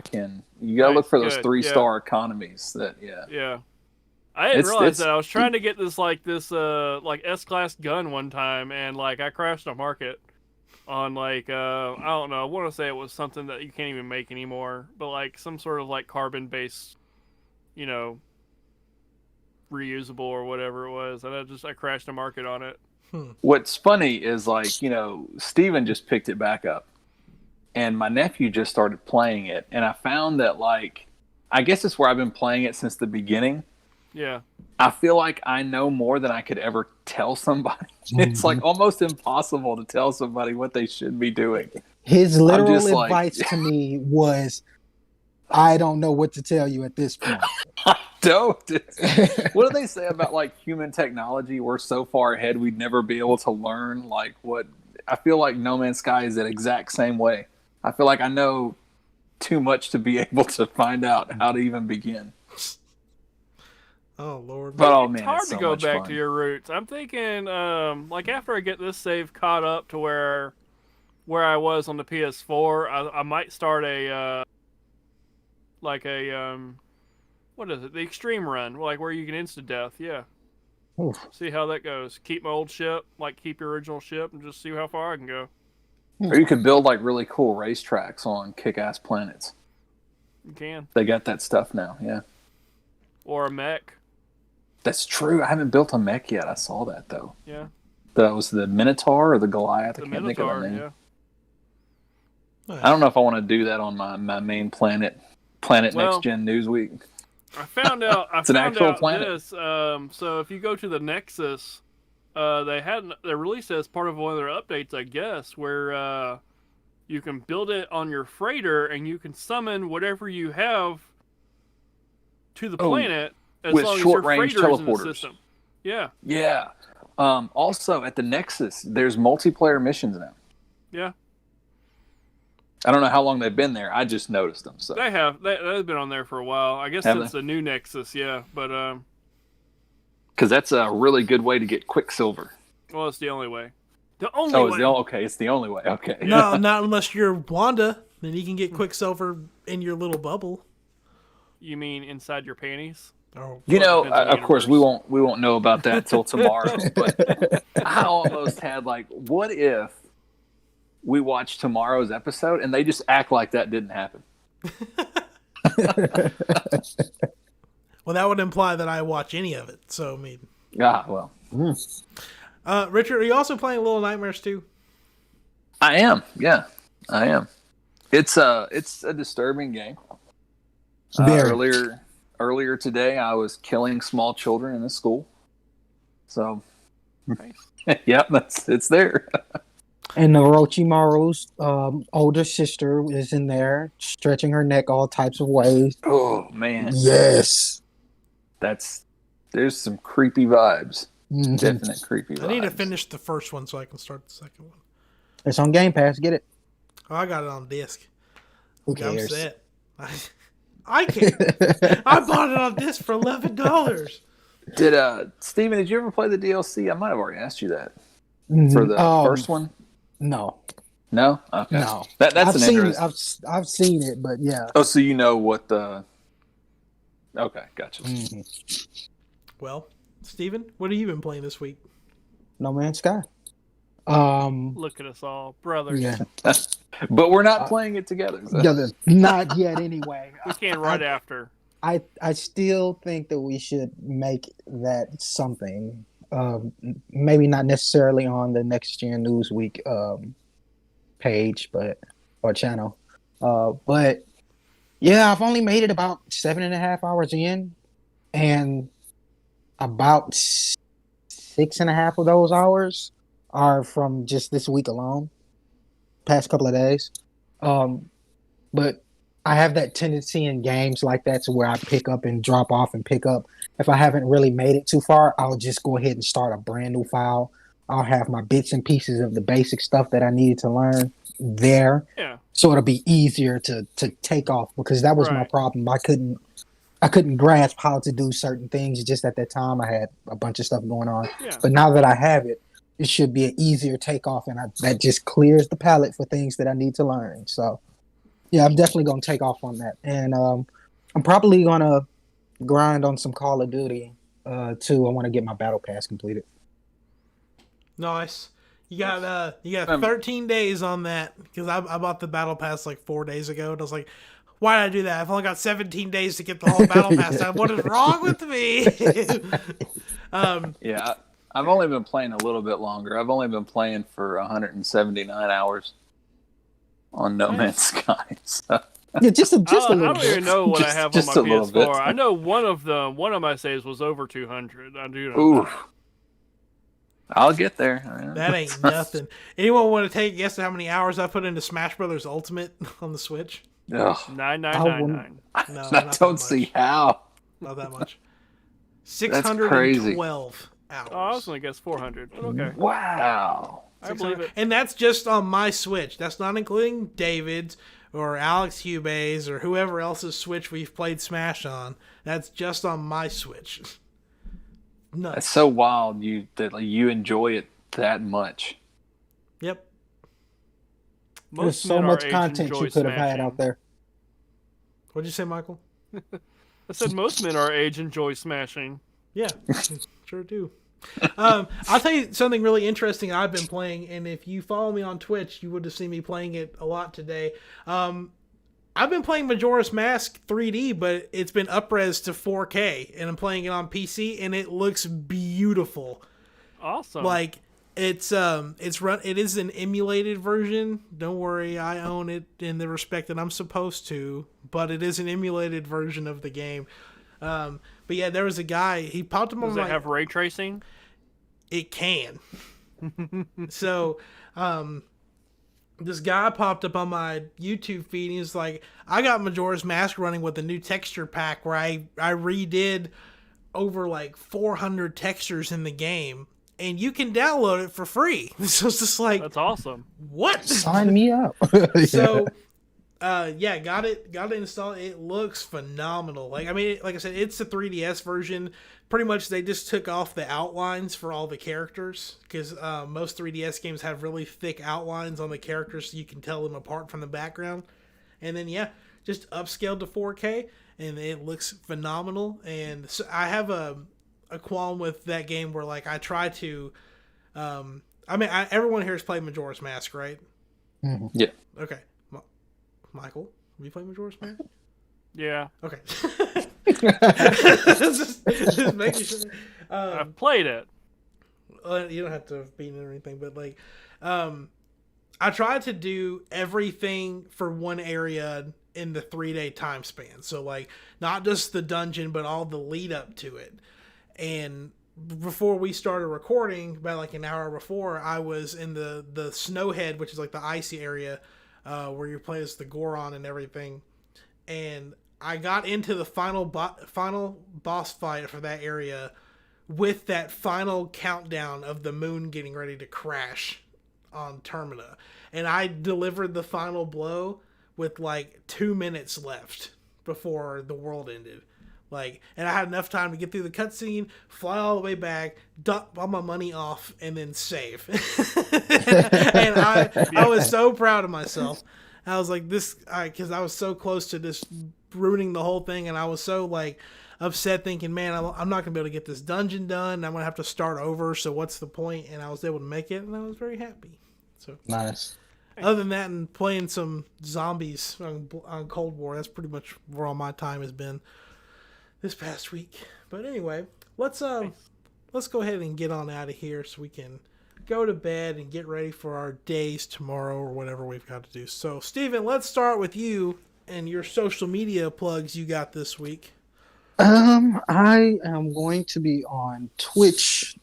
you got to look for those 3-star economies. Yeah. I didn't realize that. I was trying to get this S-class gun one time, and like I crashed a market on like I don't know. I want to say it was something that you can't even make anymore, but like some sort of like carbon-based, you know, reusable or whatever it was, and I crashed a market on it. What's funny is, like, you know, Steven just picked it back up, and my nephew just started playing it, and I found that, like, I guess it's where I've been playing it since the beginning. Yeah. I feel like I know more than I could ever tell somebody. It's like almost impossible to tell somebody what they should be doing. His literal advice to me was, I don't know what to tell you at this point. Don't. What do they say about like human technology? We're so far ahead we'd never be able to learn like what. I feel like No Man's Sky is that exact same way. I feel like I know too much to be able to find out how to even begin. Oh, Lord. But man, it's hard to go back fun. to your roots. I'm thinking, like after I get this save caught up to where I was on the PS4, I might start a what is it? The extreme run, like where you can insta death. Yeah. Oof. See how that goes. Keep my old ship, like keep your original ship, and just see how far I can go. Or you could build like really cool racetracks on kick-ass planets. You can. They got that stuff now, yeah. Or a mech. That's true. I haven't built a mech yet. I saw that though. Yeah. That was the Minotaur or the Goliath. I can't think of the name. Yeah. Nice. I don't know if I want to do that on my main planet Next Gen Newsweek. I found out. It's an actual planet. This. So if you go to the Nexus, they released it as part of one of their updates, I guess, where you can build it on your freighter and you can summon whatever you have to the planet. As with long short-range as your freighter's in the teleporters. system. Yeah. Yeah. Also, at the Nexus, there's multiplayer missions now. Yeah. I don't know how long they've been there. I just noticed them. So they've been on there for a while. I guess Have since they? the new Nexus, yeah. But because that's a really good way to get Quicksilver. well, it's the only way. The only Oh, way. okay. It's the only way. Okay. No, not unless you're Wanda. Then you can get Quicksilver in your little bubble. You mean inside your panties? Oh, You know, Depends on the of course, we universe. won't know about that till tomorrow. But I almost had like, what if we watch tomorrow's episode and they just act like that didn't happen? well, that would imply that I watch any of it. So I mean, Well, Richard, are you also playing Little Nightmares 2? I am. Yeah, I am. It's a disturbing game. Very. Earlier today, I was killing small children in a school. So, yeah, it's there. And Orochimaru's older sister is in there, stretching her neck all types of ways. Oh man, Yes. There's some creepy vibes. Mhm. Definite creepy vibes. I need to finish the first one so I can start the second one. It's on Game Pass. Get it. Oh, I got it on disc. Who I'm cares? set. I can't. I bought it on disc for $11. Steven, did you ever play the DLC? I might have already asked you that Mhm. for the first one. No. No, okay. No. That's I've an seen interesting. I've seen it, but yeah. Oh, so you know what the? Okay, gotcha. Mhm. Well, Steven, what have you been playing this week? No Man's Sky. Look at us all, brothers. Yeah. But we're not playing it together. So. Not yet anyway. We can right after. I still think that we should make that something. Maybe not necessarily on the Next Gen Newsweek page, or channel. But yeah, I've only made it about 7.5 hours in, and about 6.5 of those hours are from just this week alone, past couple of days. But I have that tendency in games like that to where I pick up and drop off and pick up. If I haven't really made it too far, I'll just go ahead and start a brand new file. I'll have my bits and pieces of the basic stuff that I needed to learn there. Yeah. So it'll be easier to take off, because that was my Right. problem. I couldn't grasp how to do certain things. Just at that time, I had a bunch of stuff going on. Yeah. But now that I have it, it should be an easier takeoff, and that just clears the palette for things that I need to learn. So, yeah, I'm definitely going to take off on that. And I'm probably going to grind on some Call of Duty, too. I want to get my Battle Pass completed. Nice. You got 13 days on that, because I bought the Battle Pass like 4 days ago, and I was like, why did I do that? I've only got 17 days to get the whole Battle Pass done. What is wrong with me? Yeah, I've only been playing a little bit longer. I've only been playing for 179 hours on No Man's Sky. So. Yeah, just a I little don't bit. even know what I have on just my a little bit. PS4. I know one of my saves was over 200. I do know. Ooh. that. I'll get there. That ain't nothing. Anyone want to take a guess at how many hours I put into Smash Brothers Ultimate on the Switch? Ugh, 9999. No, I not that don't much. see how. Not that much. crazy. 612 hours. Oh, I was gonna guess 400. But okay, Wow. I believe it. And that's just on my Switch. That's not including David's or Alex Hubay's or whoever else's Switch we've played Smash on. That's just on my Switch. Nuts. It's so wild that you enjoy it that much. Yep. There's Most so men our much age content enjoy you could have had smashing. out there. What'd you say, Michael? I said most men our age enjoy smashing. Yeah, sure do. I'll tell you something really interesting I've been playing, and if you follow me on Twitch, you would have seen me playing it a lot today. I've been playing Majora's Mask 3D, but it's been upres to 4K, and I'm playing it on PC, and it looks beautiful. Awesome. Like it is an emulated version. Don't worry, I own it in the respect that I'm supposed to, but it is an emulated version of the game. But yeah, there was a guy, he popped up on Does my... it have ray tracing? It can. So, this guy popped up on my YouTube feed, and he's like, I got Majora's Mask running with a new texture pack where I redid over like 400 textures in the game, and you can download it for free. So it's just like, That's awesome. what? Sign me up. So Yeah, got it installed. It looks phenomenal. Like I said, it's the 3DS version. Pretty much they just took off the outlines for all the characters because most 3DS games have really thick outlines on the characters so you can tell them apart from the background. And then yeah, just upscaled to 4K and it looks phenomenal. And so I have a qualm with that game where like I try to everyone here has played Majora's Mask, right? Mm-hmm. Yeah. Okay. Michael, have you played Majora's Mask? Yeah. Okay. just making sure. I've played it. You don't have to have beaten it or anything, but like, I tried to do everything for one area in the 3-day time span. So like, not just the dungeon, but all the lead up to it. And before we started recording, about like an hour before, I was in the Snowhead, which is like the icy area, where you play as the Goron and everything. And I got into the final boss fight for that area with that final countdown of the moon getting ready to crash on Termina. And I delivered the final blow with like 2 minutes left before the world ended. Like, and I had enough time to get through the cutscene, fly all the way back, dump all my money off, and then save. And I was so proud of myself. I was like, because I was so close to just ruining the whole thing, and I was so like upset, thinking, man, I'm not gonna be able to get this dungeon done. I'm gonna have to start over. So what's the point? And I was able to make it, and I was very happy. So Nice. other than that, and playing some zombies on Cold War, that's pretty much where all my time has been this past week. But anyway, let's go ahead and get on out of here so we can go to bed and get ready for our days tomorrow or whatever we've got to do. So, Steven, let's start with you and your social media plugs you got this week. I am going to be on Twitch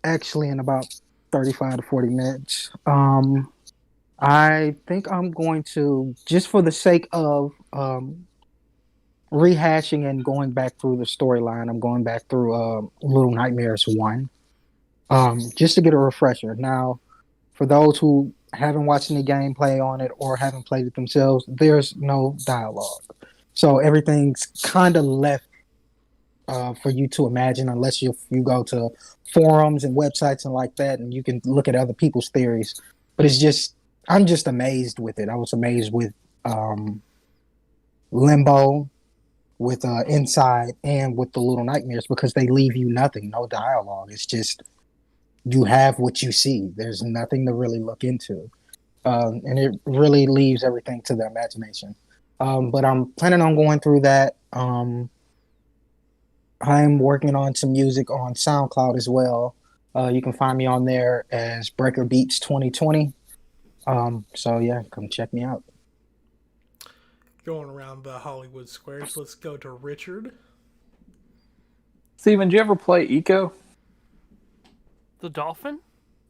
actually in about 35 to 40 minutes. I think I'm going to, just for the sake of rehashing and going back through the storyline, I'm going back through Little Nightmares 1, just to get a refresher. Now, for those who haven't watched any gameplay on it or haven't played it themselves, there's no dialogue. So everything's kind of left for you to imagine, unless you go to forums and websites and like that, and you can look at other people's theories. But it's just, I'm just amazed with it. I was amazed with Limbo, with Inside, and with the Little Nightmares, because they leave you nothing, no dialogue. It's just, you have what you see. There's nothing to really look into. And it really leaves everything to the imagination. But I'm planning on going through that. I'm working on some music on SoundCloud as well. You can find me on there as Breaker Beats 2020. So yeah, come check me out. Going around the Hollywood squares, let's go to Richard. Steven, did you ever play Eco? The dolphin?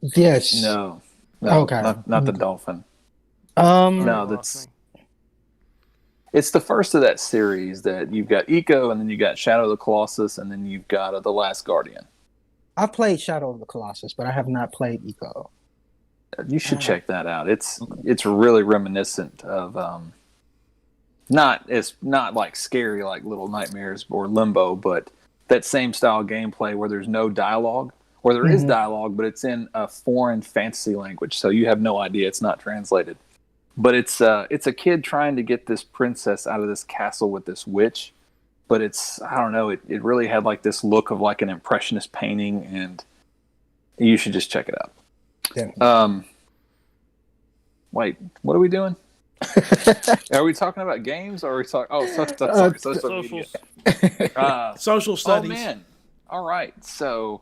Yes. No. Okay. Not the dolphin. No, it's the first of that series that you've got Eco, and then you got Shadow of the Colossus, and then you've got The Last Guardian. I've played Shadow of the Colossus, but I have not played Eco. You should check that out. It's really reminiscent of not like scary like Little Nightmares or Limbo, but that same style gameplay where there's no dialogue, or there is dialogue, but it's in a foreign fantasy language, so you have no idea, it's not translated. But it's a kid trying to get this princess out of this castle with this witch, but it's, I don't know, it really had like this look of like an impressionist painting, and you should just check it out. Yeah. Wait, what are we doing? Are we talking about games, or are we talking? Oh, sorry, social media. Social studies. Oh man! All right, so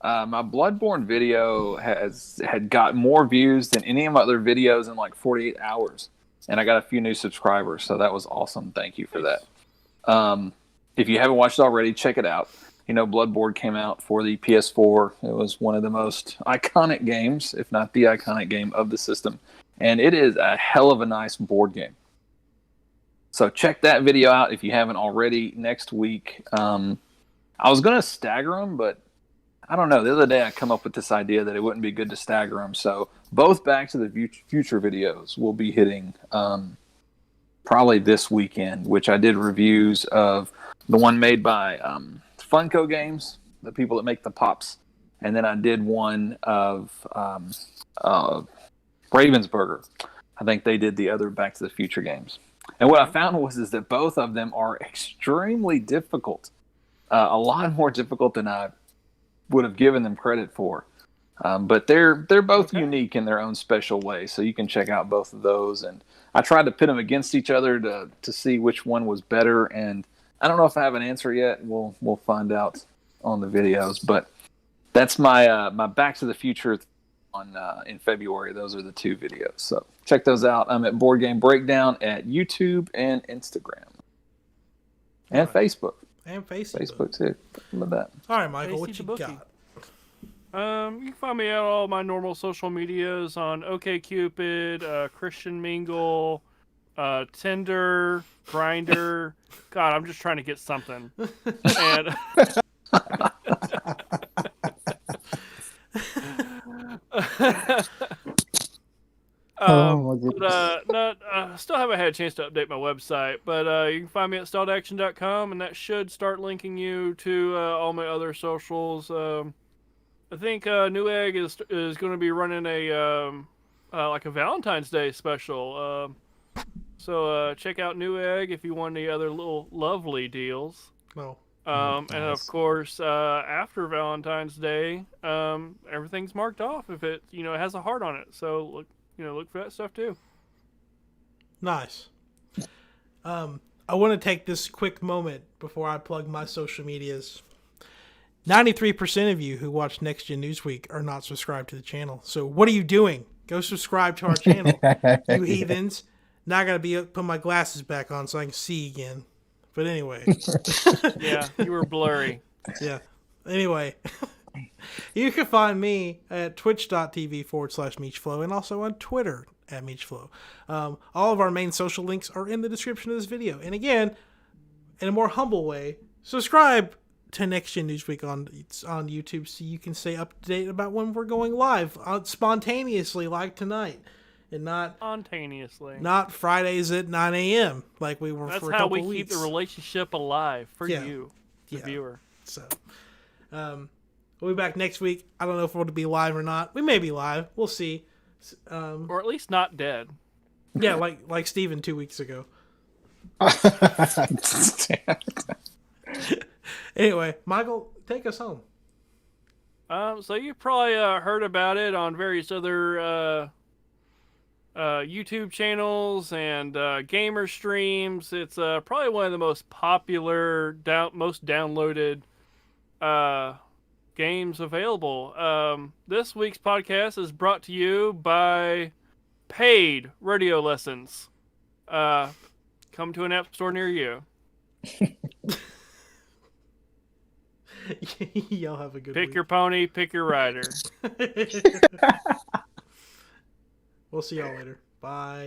my Bloodborne video had got more views than any of my other videos in like 48 hours, and I got a few new subscribers, so that was awesome. Thank you for that. If you haven't watched it already, check it out. You know, Bloodborne came out for the PS4. It was one of the most iconic games, if not the iconic game of the system. And it is a hell of a nice board game. So check that video out if you haven't already. Next week, I was going to stagger them, but I don't know. The other day I come up with this idea that it wouldn't be good to stagger them. So both Back to the Future videos will be hitting probably this weekend, which I did reviews of the one made by Funko Games, the people that make the pops, and then I did one of Ravensburger. I think they did the other Back to the Future games. And what I found is that both of them are extremely difficult, a lot more difficult than I would have given them credit for. But they're both unique in their own special way, so you can check out both of those. And I tried to pit them against each other to see which one was better, and I don't know if I have an answer yet. We'll find out on the videos. But that's my my Back to the Future on in February. Those are the two videos, so check those out. I'm at Board Game Breakdown at YouTube and Instagram and Facebook. And Facebook too. Look at that. All right, Michael, what you got? You can find me at all my normal social medias on OkCupid, Christian Mingle, Tinder, Grindr. God, I'm just trying to get something. And still haven't had a chance to update my website, but you can find me at stalledaction.com, and that should start linking you to all my other socials. I think Newegg is going to be running a like a Valentine's Day special. So check out Newegg if you want any other little lovely deals. Oh. And of course, after Valentine's Day, everything's marked off if it has a heart on it. So look for that stuff too. Nice. I want to take this quick moment before I plug my social medias. 93% of you who watch Next Gen Newsweek are not subscribed to the channel. So what are you doing? Go subscribe to our channel, you heathens. Now I got to put my glasses back on so I can see again. But anyway. Yeah, you were blurry. Yeah. Anyway, you can find me at twitch.tv/MeechFlow and also on Twitter at MeechFlow. All of our main social links are in the description of this video. And again, in a more humble way, subscribe to Next Gen Newsweek on YouTube so you can stay up to date about when we're going live spontaneously like tonight. And not spontaneously. Not Fridays at 9 a.m. like we were for a couple weeks. That's how we keep the relationship alive for you, the viewer. So, we'll be back next week. I don't know if we'll be live or not. We may be live. We'll see. Or at least not dead. Yeah, like Steven 2 weeks ago. Anyway, Michael, take us home. So you probably heard about it on various other YouTube channels and gamer streams. It's probably one of the most popular, most downloaded games available. This week's podcast is brought to you by paid radio lessons. Come to an app store near you. Y'all have a good Pick week. your pony, pick your rider. We'll see y'all later. Bye.